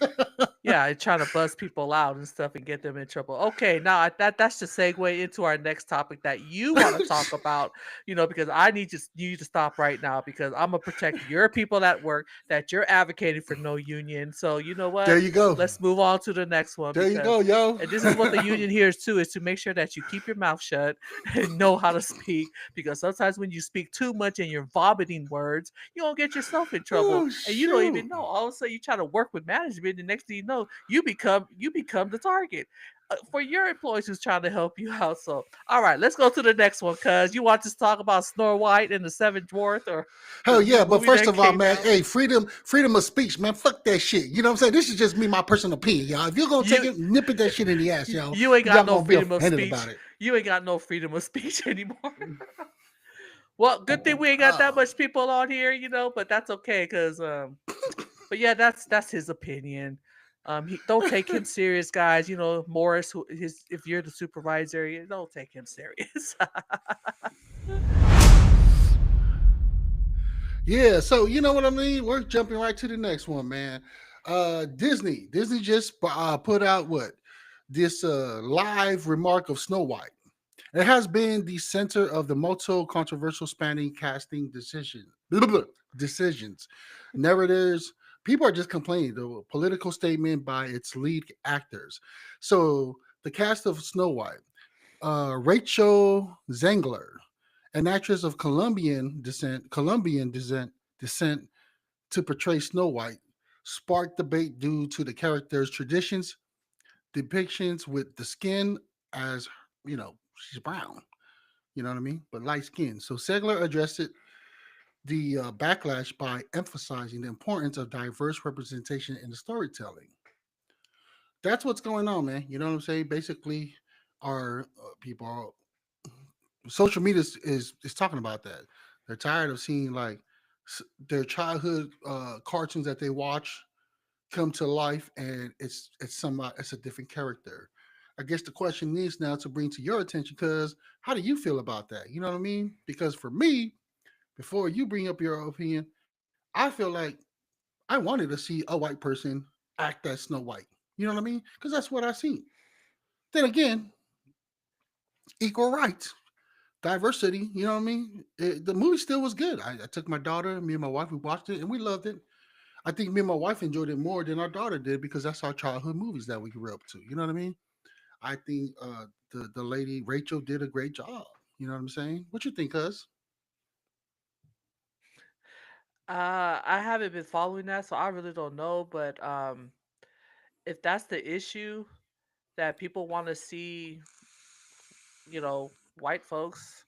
Yeah, and trying to buzz people out and stuff and get them in trouble. Okay, now that's the segue into our next topic that you want to talk about. Because I need you to stop right now because I'm gonna protect your people at work that you're advocating for no union. So you know There what? you go. Let's move on to the next one There you go, yo. and this is what the union here is too, is to make sure that you keep your mouth shut and know how to speak because sometimes when you speak too much and you're vomiting words, you don't get yourself in trouble Oh and you don't shoot. even know. All of a sudden you try to work with management, the next thing you know, you become the target. for your employees who's trying to help you out. So, all right, let's go to the next one. Cause you want to talk about Snow White and the Seven Dwarfs or Hell the new yeah, but movie first that of all, came man, out. hey, freedom of speech, man. Fuck that shit. You know what I'm saying? This is just me, my personal opinion, y'all. If you're gonna take You it, nip it that shit in the ass, y'all. you ain't If y'all got no gonna be freedom of offended about speech. it. You ain't got no freedom of speech anymore. Well, good thing we ain't got that Oh. much people on here, but that's okay, cause but yeah, that's his opinion. He don't take him serious, guys. Morris, if you're the supervisor, you don't take him serious. Yeah, so you know what I mean? We're jumping right to the next one, man. Disney just put out what? This live remark of Snow White. It has been the center of the multiple controversial spanning casting decisions, narratives. People are just complaining. The political statement by its lead actors. So the cast of Snow White, Rachel Zegler, an actress of Colombian descent to portray Snow White, sparked debate due to the character's traditions, depictions with the skin as she's brown. You know what I mean? But light skin. So Segler addressed the backlash by emphasizing the importance of diverse representation in the storytelling. That's what's going on, man. You know what I'm saying? Basically, our people, social media is talking about that. They're tired of seeing like their childhood cartoons that they watch come to life, and it's a different character. I guess the question is now to bring to your attention, because how do you feel about that? You know what I mean? Because for me, before you bring up your opinion, I feel like I wanted to see a white person act as Snow White. You know what I mean? Because that's what I seen. Then again, equal rights, diversity. You know what I mean? The movie still was good. I took my daughter, me and my wife, we watched it, and we loved it. I think me and my wife enjoyed it more than our daughter did because that's our childhood movies that we grew up to. You know what I mean? I think the lady Rachel did a great job. You know what I'm saying? What you think, Cuz? I haven't been following that, so I really don't know. But if that's the issue that people want to see, white folks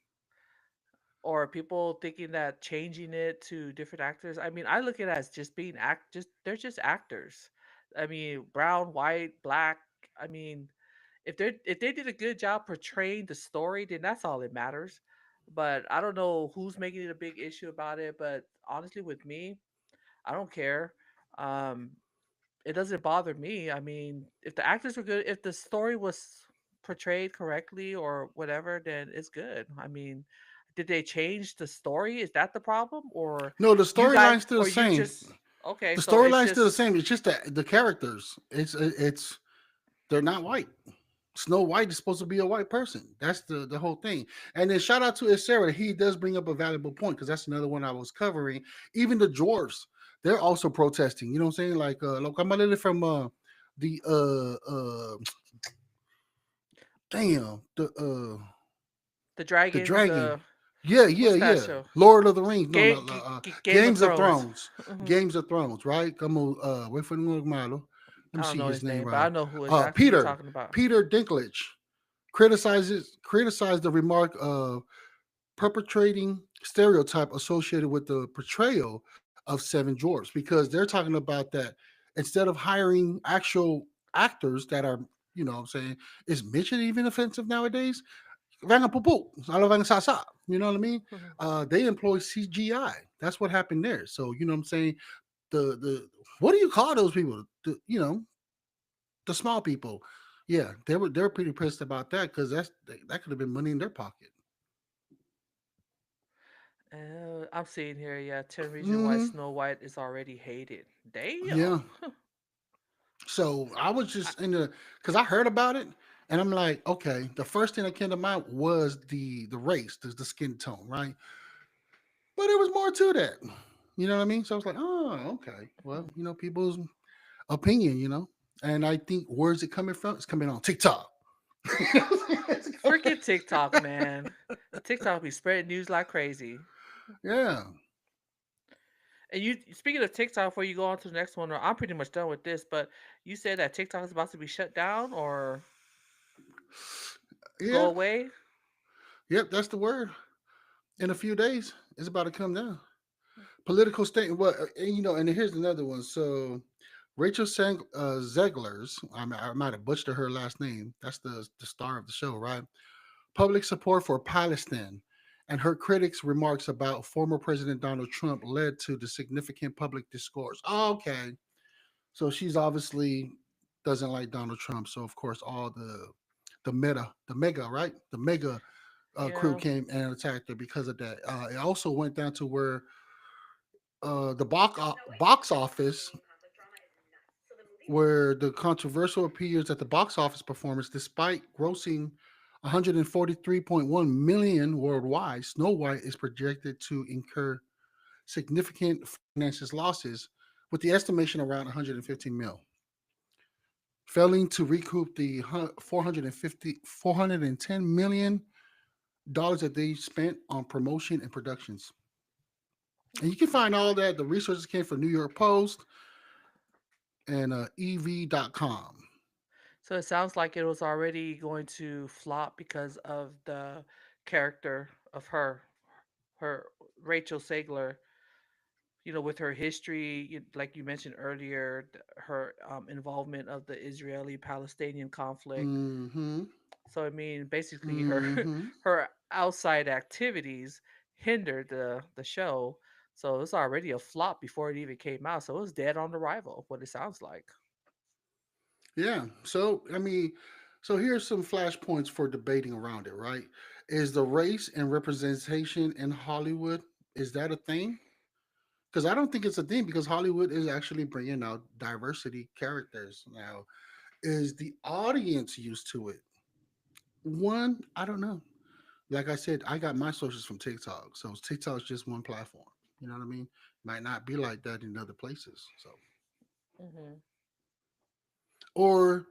or people thinking that changing it to different actors. I mean, I look at it as just being just they're just actors. I mean, brown, white, black. I mean, if they did a good job portraying the story, then that's all that matters. But I don't know who's making it a big issue about it. But honestly, with me, I don't care. Um, it doesn't bother me. I mean, if the actors were good, if the story was portrayed correctly or whatever, then it's good. I mean, did they change the story? Is that the problem, or No, the you guys, storyline's still the or you same. just okay? The So it's storyline's still the just same. It's just that the characters. It's they're not white. Snow White is supposed to be a white person. That's the whole thing. And then shout out to Isera. He does bring up a valuable point because that's another one I was covering. Even the dwarfs, they're also protesting. You know what I'm saying? Like I'm a little from the damn the the dragons. dragon. Yeah, yeah, What's that yeah. show? Lord of the Rings. No, no, Game of Games of Thrones. Thrones. Mhm. Games of Thrones, right? Come on, wait for the malo. Let me I don't see know his his name name, but I right. know who exactly you're Peter. talking about. Peter Dinklage criticized the remark of perpetrating stereotype associated with the portrayal of seven dwarfs because they're talking about that instead of hiring actual actors that are, you know what I'm saying, is midget even offensive nowadays? Vanga pupu, salo vanga sasa. You know what I mean? They employ CGI. That's what happened there. So you know what I'm saying. The what do you call those people? The small people. Yeah, they were pretty pissed about that because that could have been money in their pocket. I'm seeing here, yeah, 10 reasons why Hmm. Snow White is already hated. Yeah. Damn. So I was I, just in the because I heard about it and I'm like, okay. The first thing that came to mind was the race, the skin tone, right? But it was more to that. You know what I mean? So I was like, oh, okay. Well, people's opinion, And I think where's it coming from? It's coming on TikTok. Freaking TikTok, man. TikTok be spreading news like crazy. Yeah. And you speaking of TikTok, before you go on to the next one, or I'm pretty much done with this, but you said that TikTok is about to be shut down, or go Yeah. away. Yep. That's the word. In a few days, it's about to come down. Political statement. Well, and, and here's another one. So, Rachel Zeglers, I might have butchered her last name. That's the star of the show, right? Public support for Palestine, and her critics' remarks about former President Donald Trump led to the significant public discourse. Okay, so she's obviously doesn't like Donald Trump. So of course, all the mega, right, the mega crew Yeah. came and attacked her because of that. It also went down to where the box office, where the controversial appears at the box office performance, despite grossing 143.1 million worldwide. Snow White is projected to incur significant financial losses, with the estimation around 115 mil, failing to recoup the 410 million dollars that they spent on promotion and productions. And you can find all that. The resources came from New York Post and EV.com. So it sounds like it was already going to flop because of the character of her Rachel Segler. With her history, like you mentioned earlier, her involvement of the Israeli-Palestinian conflict. Mm-hmm. So I mean, basically, her Mm-hmm. her outside activities hindered the show. So it's already a flop before it even came out. So it was dead on arrival. What it sounds like. Yeah. So I mean, so here's some flashpoints for debating around it, right? Is the race and representation in Hollywood, is that a thing? Because I don't think it's a thing, because Hollywood is actually bringing out diversity characters now. Is the audience used to it? One, I don't know. Like I said, I got my sources from TikTok, so TikTok's just one platform. You know what I mean? Might not be like that in other places. Hmm. Or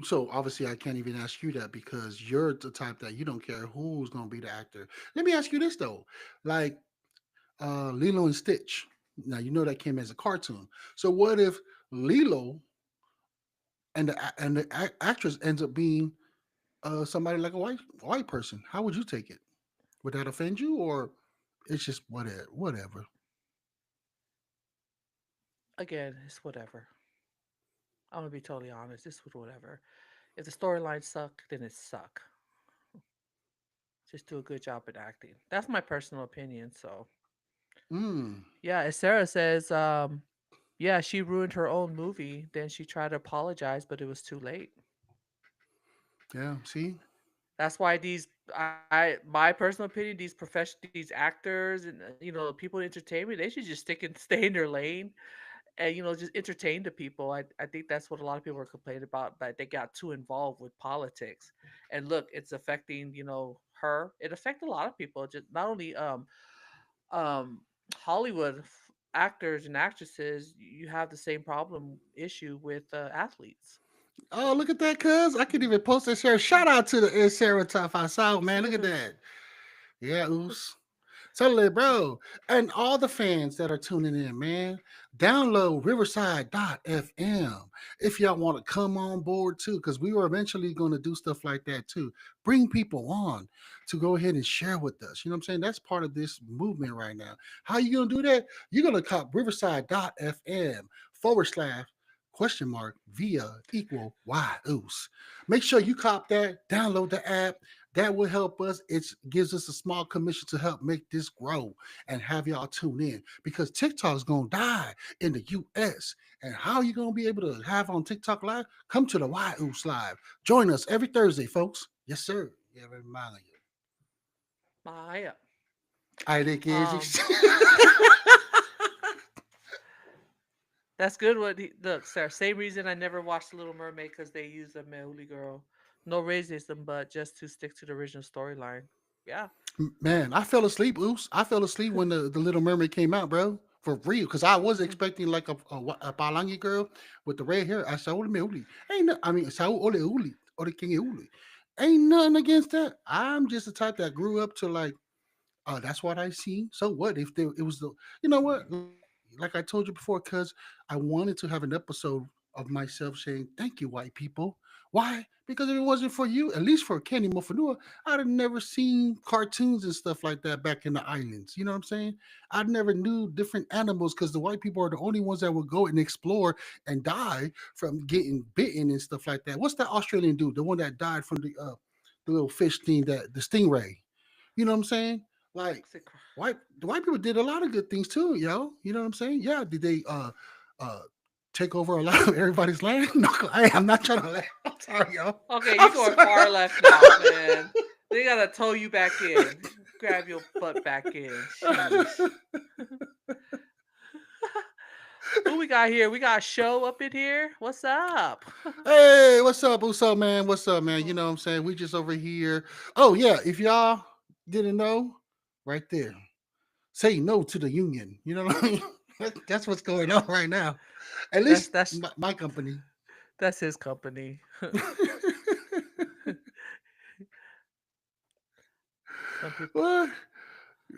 so obviously I can't even ask you that, because you're the type that you don't care who's gonna be the actor. Let me ask you this though, like Lilo and Stitch. Now you know that came as a cartoon. So what if Lilo and the actress ends up being somebody like a white person? How would you take it? Would that offend you, or it's just whatever? Whatever. Again, it's whatever. I'm gonna be totally honest. It's whatever. If the storylines suck, then it suck. Just do a good job at acting. That's my personal opinion. So Mm, yeah, as Sarah says, yeah, she ruined her own movie. Then she tried to apologize, but it was too late. yeah. See. That's why my personal opinion, these actors and people in entertainment, they should just stick and stay in their lane and just entertain the people. I think that's what a lot of people are complaining about, that they got too involved with politics. And look, it's affecting her. It affected a lot of people. Just not only um Hollywood actors and actresses. You have the same problem issue with athletes. Oh, look at that, cuz I could even post that share. Shout out to the Sarah Top 5 South, man. Look at that. Yeah, oops. Totally, bro. And all the fans that are tuning in, man, download Riverside.fm if y'all want to come on board too, because we were eventually going to do stuff like that too. Bring people on to go ahead and share with us. You know what I'm saying? That's part of this movement right now. How you going to do that? You're going to cop Riverside.fm / question mark via equal y oos. Make sure you cop that, download the app. That will help us. It gives us a small commission to help make this grow and have y'all tune in, because TikTok's gonna die in the US. And how you gonna be able to have on TikTok Live? Come to the YOOS Live. Join us every Thursday, folks. Yes, sir. Yeah, remind you. Maya. I think Um, is. that's good. Look, sir. Same reason I never watched The Little Mermaid, because they use a Meuli girl. No racism, but just to stick to the original storyline. Yeah. Man, I fell asleep. Oops, I fell asleep when the Little Mermaid came out, bro. For real, because I was Mm. expecting like a Palangi girl with the red hair. I said, "Ole me uli." Ain't no, I mean, Saul Ole Uli, Ole King Uli. Ain't nothing against that. I'm just the type that grew up to like, oh, that's what I see. So what if it was the, you know what? Like I told you before, cuz I wanted to have an episode of myself saying, "Thank you, white people. Why? Because if it wasn't for you, at least for Kenny Mofanua, I'd have never seen cartoons and stuff like that back in the islands. You know what I'm saying? I never knew different animals because the white people are the only ones that would go and explore and die from getting bitten and stuff like that. What's that Australian dude? The one that died from the little fish thing, that the stingray. You know what I'm saying? Like Is it the white people did a lot of good things too, yo. You know what I'm saying? Yeah. Did they uh take over a lot of everybody's land? No, I'm not trying to laugh. I'm sorry, yo. Okay, you're I'm going sorry. far left now, man. They gotta tow you back in. Grab your butt back in. Sheesh. Who we got here? We got Show up in here. What's up? Hey, what's up? What's up, man? What's up, man? You know what I'm saying? We just over here. Oh, yeah. If y'all didn't know, right there. Say no to the union. You know what I mean? That's what's going on right now. At That's least that's my company. that's his company. Some people. What?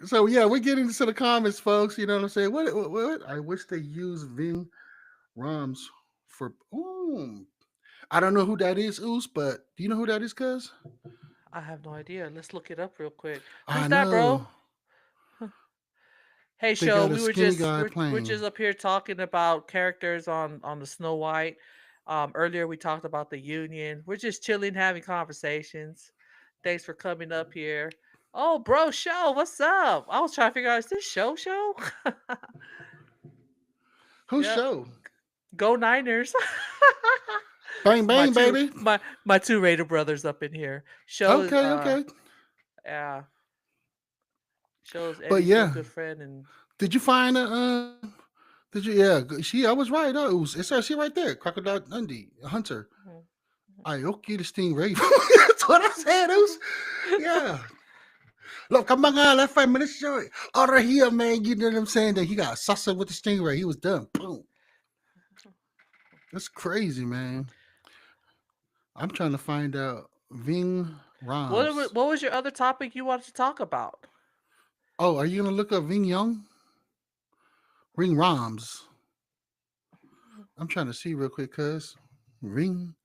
So yeah, we're getting into the comments, folks. You know what I'm saying? What? I wish they use Ving Rams for. Ooh, I don't know who that is, Oos, but do you know who that is, cuz? I have no idea. Let's look it up real quick. I Who's that, know. bro? Hey, They Show. got a We were skinny just guy we're playing. just up here talking about characters on the Snow White. Earlier we talked about the Union. We're just chilling, having conversations. Thanks for coming up here. Oh, bro, Show, what's up? I was trying to figure out, is this Show? Who's Yep. show? Go Niners. Bang my bang, two baby. my two Raider brothers up in here. Show is Okay, okay. yeah. Shows But Eddie's real yeah, good friend and did you find a? Did you? Yeah, she. I was right. Oh, it's she right there. Crocodile Dundee, Hunter. Mhm, Aoki the Stingray. That's what I said. It was, yeah. Look, come on, let's 5 minutes show it. Over here, man. You know what I'm saying? That he got salsa with the Stingray. He was done. Boom. That's crazy, man. I'm trying to find out Ving Rams. what was your other topic you wanted to talk about? Oh, are you gonna look up Ving Young? Ring Rams. I'm trying to see real quick, cuz Ring.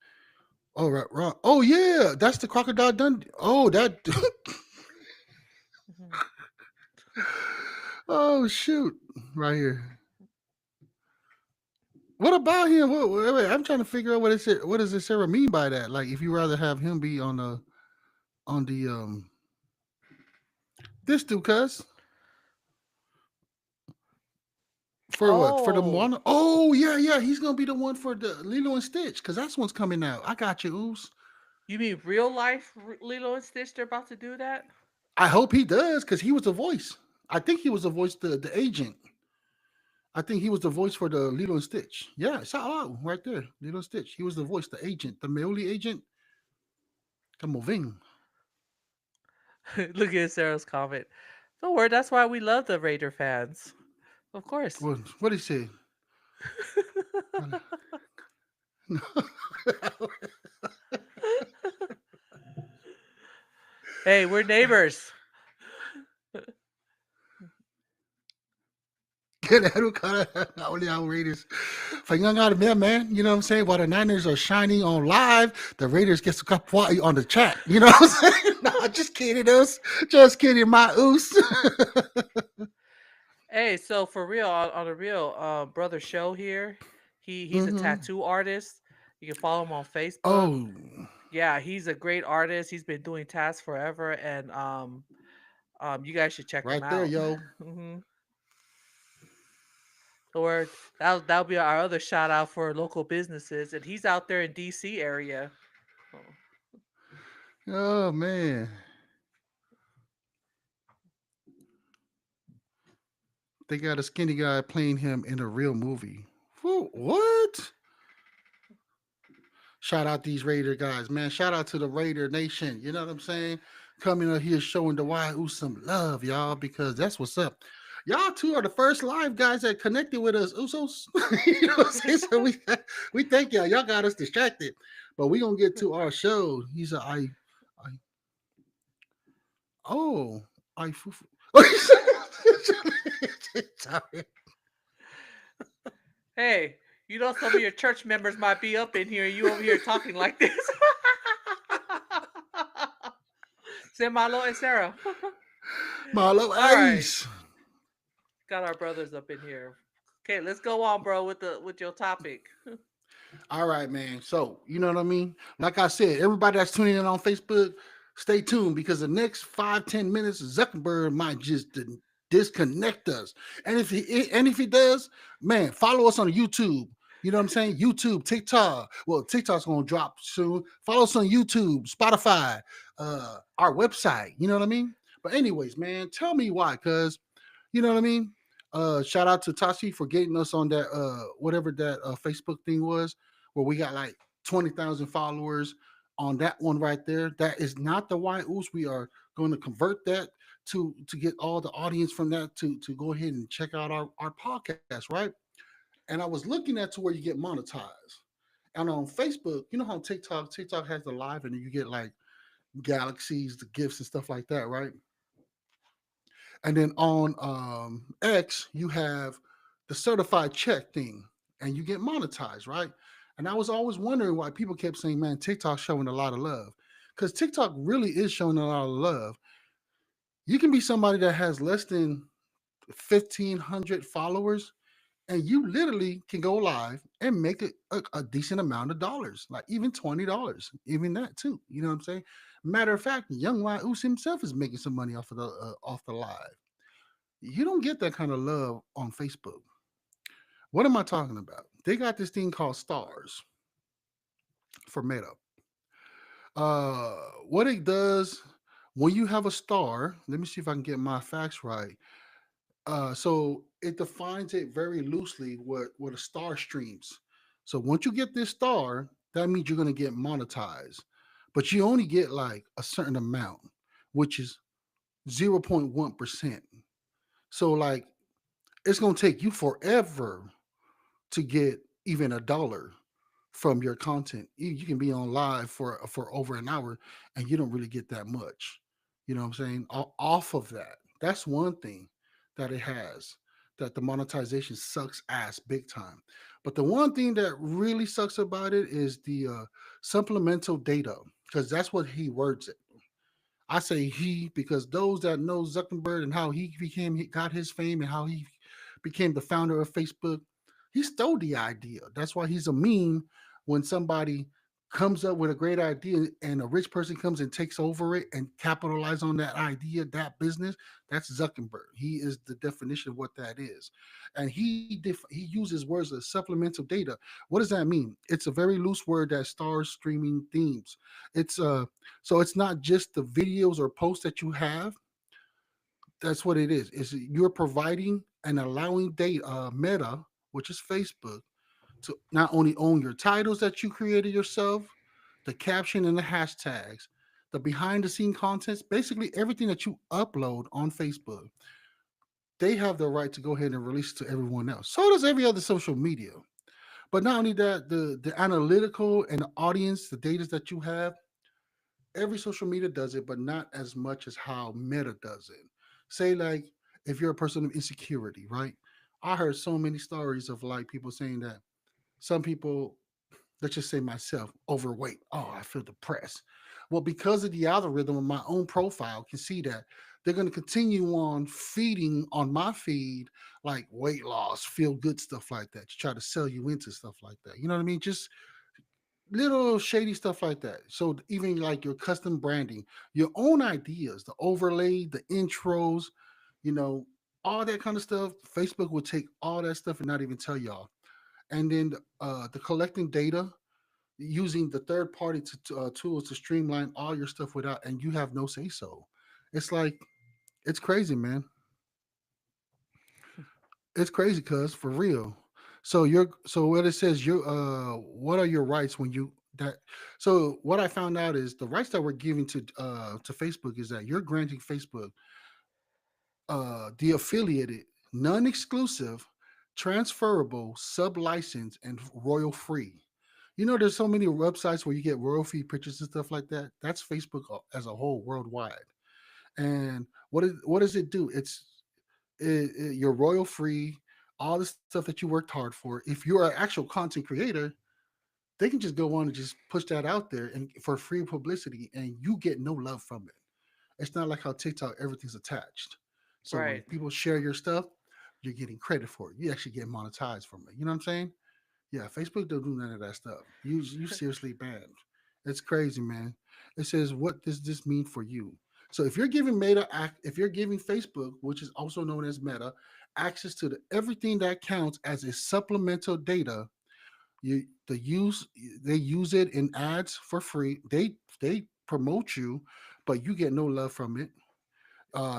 Oh, right. Oh, yeah, that's the Crocodile Dundee. Oh, that. Mhm. Oh, shoot, right here. What about him? Wait, I'm trying to figure out what does this Sarah mean by that? Like, if you rather have him be on the this dude, cuz for what? For the Oh, one? Oh, yeah, he's gonna be the one for the Lilo and Stitch, cause that's one's coming out. I got you, Oos. you mean real life Lilo and Stitch? They're about to do that? I hope he does, cause he was the voice. I think he was the voice, the agent. I think he was the voice for the Lilo and Stitch. Yeah, shout out right there, Lilo and Stitch. He was the voice, the agent, the Meoli agent. Come on, Look at Sarah's comment. Don't worry, that's why we love the Raider fans. Of course. what did he say? Hey, we're neighbors. Quero cara olhar o Raiders. Falei, out of there, man. You know what I'm saying? While the Niners are shining on live, the Raiders get to cup on the chat. You know what I'm saying? No, just kidding, us. Just kidding, my oos. Hey, so for real, on a real brother Show here, he's a hmm tattoo artist. You can follow him on Facebook. Oh, Yeah, he's a great artist. He's been doing tats forever, and you guys should check him right there, out. yo. hmm Or that'll be our other shout out for local businesses, and he's out there in DC area. Oh. Oh, man. They got a skinny guy playing him in a real movie. What? Shout out these Raider guys, man. Shout out to the Raider Nation. You know what I'm saying? Coming up here showing the YU some love, y'all, because that's what's up. Y'all two are the first live guys that connected with us, Usos. You know what I'm saying? So we thank y'all. Y'all got us distracted, but we gonna get to our show. He's a I oh I fufu. Hey, You know, some of your church members might be up in here, and you over here talking like this. Say Milo and Sarah. Marlo All right, Ace. got our brothers up in here. Okay, let's go on, bro, with your topic. All right, man. So, you know what I mean? Like I said, everybody that's tuning in on Facebook, stay tuned because the next 5-10 minutes, Zuckerberg might just disconnect us. And if he does, man, follow us on YouTube. You know what I'm saying? YouTube, TikTok. Well, TikTok's gonna drop soon. Follow us on YouTube, Spotify, our website. You know what I mean? But anyways, man, tell me why, cuz you know what I mean? Shout out to Tashi for getting us on that whatever that Facebook thing was, where we got like 20,000 followers on that one right there. That is not the White Ooze. We are going to convert that to get all the audience from that to go ahead and check out our podcast, right? And I was looking at to where you get monetized. And on Facebook, you know how TikTok has the live and you get like galaxies, the gifts and stuff like that, right? And then on X, you have the certified check thing, and you get monetized, right? And I was always wondering why people kept saying, "Man, TikTok's showing a lot of love," because TikTok really is showing a lot of love. You can be somebody that has less than 1,500 followers, and you literally can go live and make a decent amount of dollars, like even $20, even that too. You know what I'm saying? Matter of fact, Young Us himself is making some money off the live. You don't get that kind of love on Facebook. What am I talking about? They got this thing called stars for Meta. Uh, what it does when you have a star, let me see if I can get my facts right. So it defines it very loosely what a star streams. So once you get this star, that means you're gonna get monetized, but you only get like a certain amount, which is 0.1%. So like it's gonna take you forever to get even a dollar from your content. You can be on live for over an hour and you don't really get that much. You know what I'm saying? Off of that. That's one thing that it has that the monetization sucks ass big time. But the one thing that really sucks about it is the supplemental data because that's what he words it. I say he because those that know Zuckerberg and how he got his fame and how he became the founder of Facebook, he stole the idea. That's why he's a meme when somebody comes up with a great idea and a rich person comes and takes over it and capitalize on that idea, that business. That's Zuckerberg. He is the definition of what that is, and he uses words like supplemental data. What does that mean? It's a very loose word that stars streaming themes. It's so it's not just the videos or posts that you have. That's what it is. Is you're providing and allowing data, Meta, which is Facebook, to not only own your titles that you created yourself, the caption and the hashtags, the behind the scene contents, basically everything that you upload on Facebook. They have the right to go ahead and release it to everyone else. So does every other social media. But not only that, the analytical and the audience, the data that you have, every social media does it, but not as much as how Meta does it. Say like if you're a person of insecurity, right? I heard so many stories of like people saying that some people, let's just say myself, overweight. Oh, I feel depressed. Well, because of the algorithm of my own profile can see that they're going to continue on feeding on my feed like weight loss, feel good stuff like that to try to sell you into stuff like that. You know what I mean? Just little shady stuff like that. So even like your custom branding, your own ideas, the overlay, the intros, you know, all that kind of stuff. Facebook will take all that stuff and not even tell y'all. And then the collecting data using the third party tools to streamline all your stuff without, and you have no say so. It's like it's crazy, man. It's crazy, cuz for real. So what it says, what are your rights when you that so what I found out is the rights that we're giving to Facebook is that you're granting Facebook the affiliated, non-exclusive, transferable, sub-license, and royal free. You know, there's so many websites where you get royal free pictures and stuff like that. That's Facebook as a whole worldwide. And what does it do? You're royal free. all the stuff that you worked hard for. If you're an actual content creator, they can just go on and just push that out there and for free publicity, and you get no love from it. It's not like how TikTok everything's attached. So when Right. people share your stuff, you're getting credit for it. You actually get monetized from it. You know what I'm saying? Yeah, Facebook don't do none of that stuff. You seriously banned. It's crazy, man. It says, what does this mean for you? So if you're giving if you're giving Facebook, which is also known as Meta, access to everything that counts as a supplemental data, you the use they use it in ads for free. They promote you, but you get no love from it.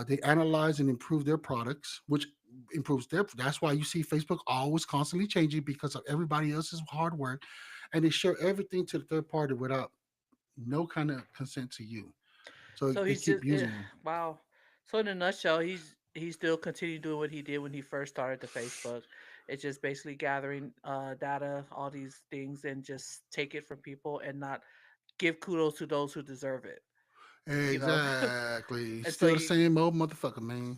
They analyze and improve their products, which improves their. That's why you see Facebook always constantly changing because of everybody else's hard work, and they share everything to the third party without no kind of consent to you. So So they he's keep just using you. wow. So in a nutshell, he's still continuing doing what he did when he first started the Facebook. It's just basically gathering data, all these things, and just take it from people and not give kudos to those who deserve it. You know, Exactly. and so Still the you same old motherfucker, man.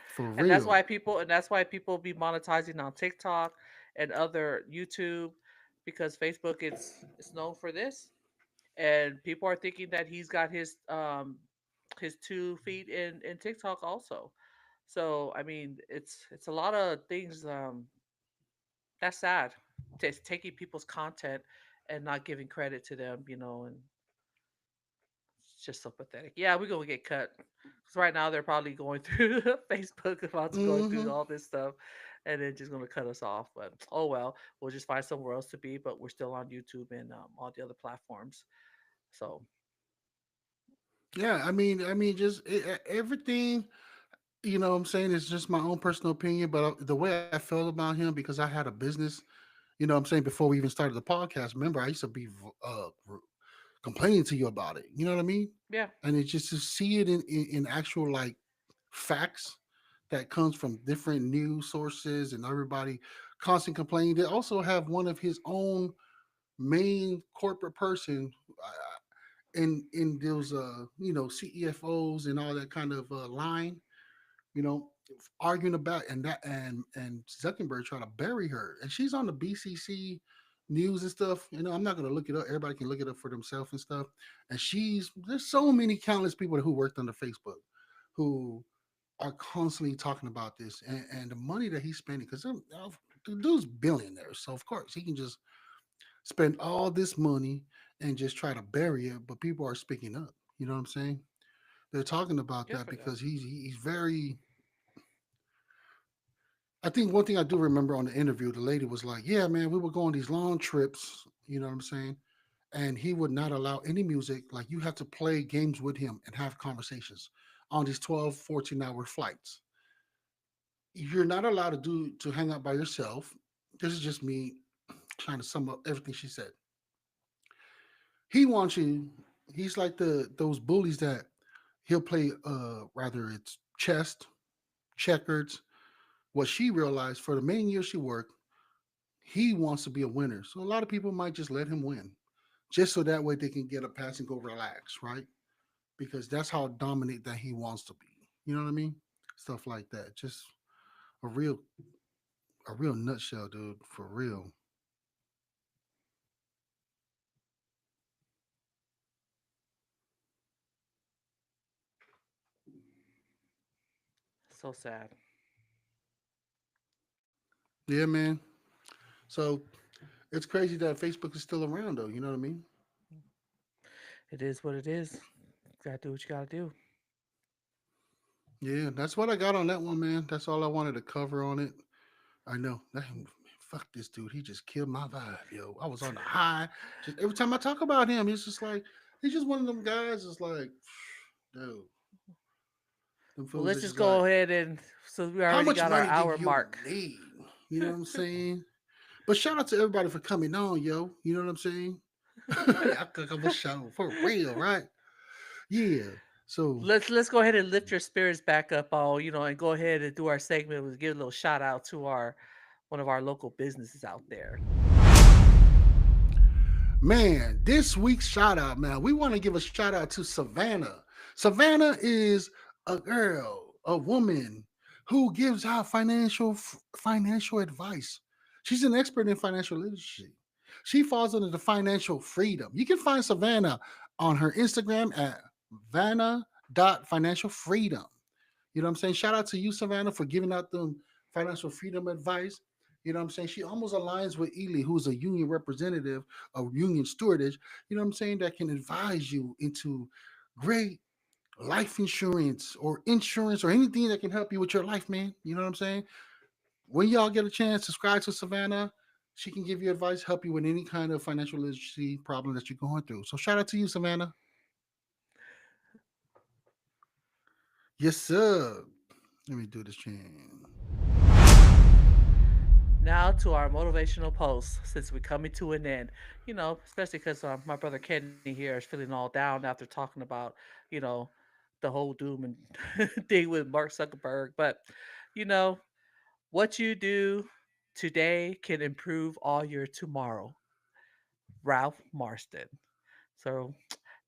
For and that's real. why people be monetizing on TikTok and other YouTube because Facebook it's known for this, and people are thinking that he's got his 2 feet in TikTok also. So I mean, it's a lot of things. That's sad. It's taking people's content and not giving credit to them, and it's just so pathetic. Yeah, we're gonna get cut. Because right now they're probably going through Facebook, about to go through Hmm. all this stuff, and then just gonna cut us off. But oh well, we'll just find somewhere else to be. But we're still on YouTube and all the other platforms. So Yeah, I mean, just everything. You know, what I'm saying it's just my own personal opinion, but the way I felt about him because I had a business. You know, what I'm saying before we even started the podcast. Remember, I used to be complaining to you about it. You know what I mean? yeah, And it's just to see it in actual like facts that comes from different news sources and everybody constant complaining. They also have one of his own main corporate person in those CEFOs and all that kind of line, you know, arguing about and Zuckerberg trying to bury her, and she's on the BCC news and stuff. You know, I'm not gonna look it up. Everybody can look it up for themselves and stuff. And there's so many countless people who worked under Facebook who are constantly talking about this and the money that he's spending because the dude's billionaire, so of course he can just spend all this money and just try to bury it. But people are speaking up. You know what I'm saying? They're talking about good that for them. because he's very. I think one thing I do remember on the interview, the lady was like, "Yeah, man, we would go on these long trips." You know what I'm saying? And he would not allow any music. Like you have to play games with him and have conversations on these 12, 14-hour flights. You're not allowed to hang out by yourself. This is just me trying to sum up everything she said. He wants you. He's like those bullies that he'll play. Rather it's chess, checkers. What she realized for the many years she worked, he wants to be a winner. So a lot of people might just let him win, just so that way they can get a pass and go relax, right? Because that's how dominant that he wants to be. You know what I mean? Stuff like that. Just a real a real nutshell, dude. For real. So sad. Yeah, man. So it's crazy that Facebook is still around, though. You know what I mean? It is what it is. Gotta do what you gotta do. Yeah, that's what I got on that one, man. That's all I wanted to cover on it. I know. Fuck this dude. He just killed my vibe, yo. I was on the high. Just every time I talk about him, it's just like he's just one of them guys. It's like, dude, them Well, fools let's are just just go like, ahead and so we how already much got our money do hour you mark. need? You know what I'm saying? But shout out to everybody for coming on, yo. You know what I'm saying? I cook up a show for real, right? Yeah. So Let's go ahead and lift your spirits back up, all and go ahead and do our segment. With give a little shout out to our one of our local businesses out there. man, this week's shout out, man, we want to give a shout out to Savannah. Savannah is a girl, a woman who gives out financial advice. She's an expert in financial literacy. She falls under the financial freedom. You can find Savannah on her Instagram at vanna.financialfreedom. You know what I'm saying? Shout out to you, Savannah, for giving out them financial freedom advice. You know what I'm saying? She almost aligns with Ely, who's a union representative of union stewardage, you know what I'm saying, that can advise you into great life insurance or anything that can help you with your life, man. You know what I'm saying? When y'all get a chance, subscribe to Savannah. She can give you advice, help you with any kind of financial literacy problem that you're going through. So shout out to you, Savannah. Yes, sir. Let me do this chain. Now to our motivational post, since we're coming to an end. Especially because my brother Kenny here is feeling all down after talking about, you know, the whole doom and thing with Mark Zuckerberg. But, you know, what you do today can improve all your tomorrow. Ralph Marston. So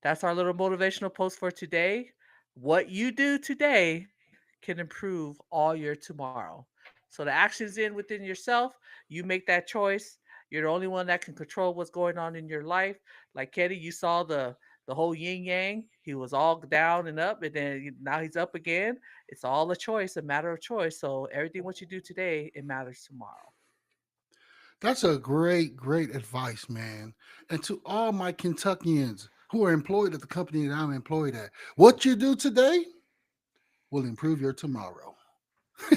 that's our little motivational post for today. What you do today can improve all your tomorrow. So the action's in within yourself. You make that choice. You're the only one that can control what's going on in your life. Like Kenny, you saw the whole yin yang. He was all down and up, and then now he's up again. It's all a choice, a matter of choice. So everything what you do today, it matters tomorrow. That's a great advice, man. And to all my Kentuckians who are employed at the company that I'm employed at, what you do today will improve your tomorrow.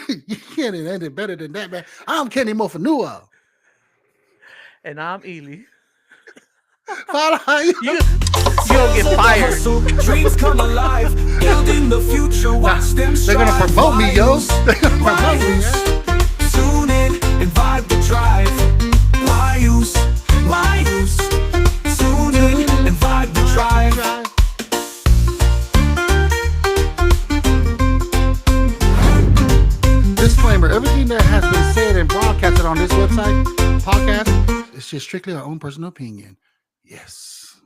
You can't end it better than that, man. I'm Kenny Mofanua. And I'm Ely. Follow how you. You don't get fired. Dreams come alive, building the future. Watch them They're gonna strive. promote me, yo. They're gonna promote Why me, use? man. Tune in and vibe the drive. Why use? Why use? Tune in and vibe the drive. Disclaimer: everything that has been said and broadcasted on this website, podcast, is just strictly our own personal opinion. Yes.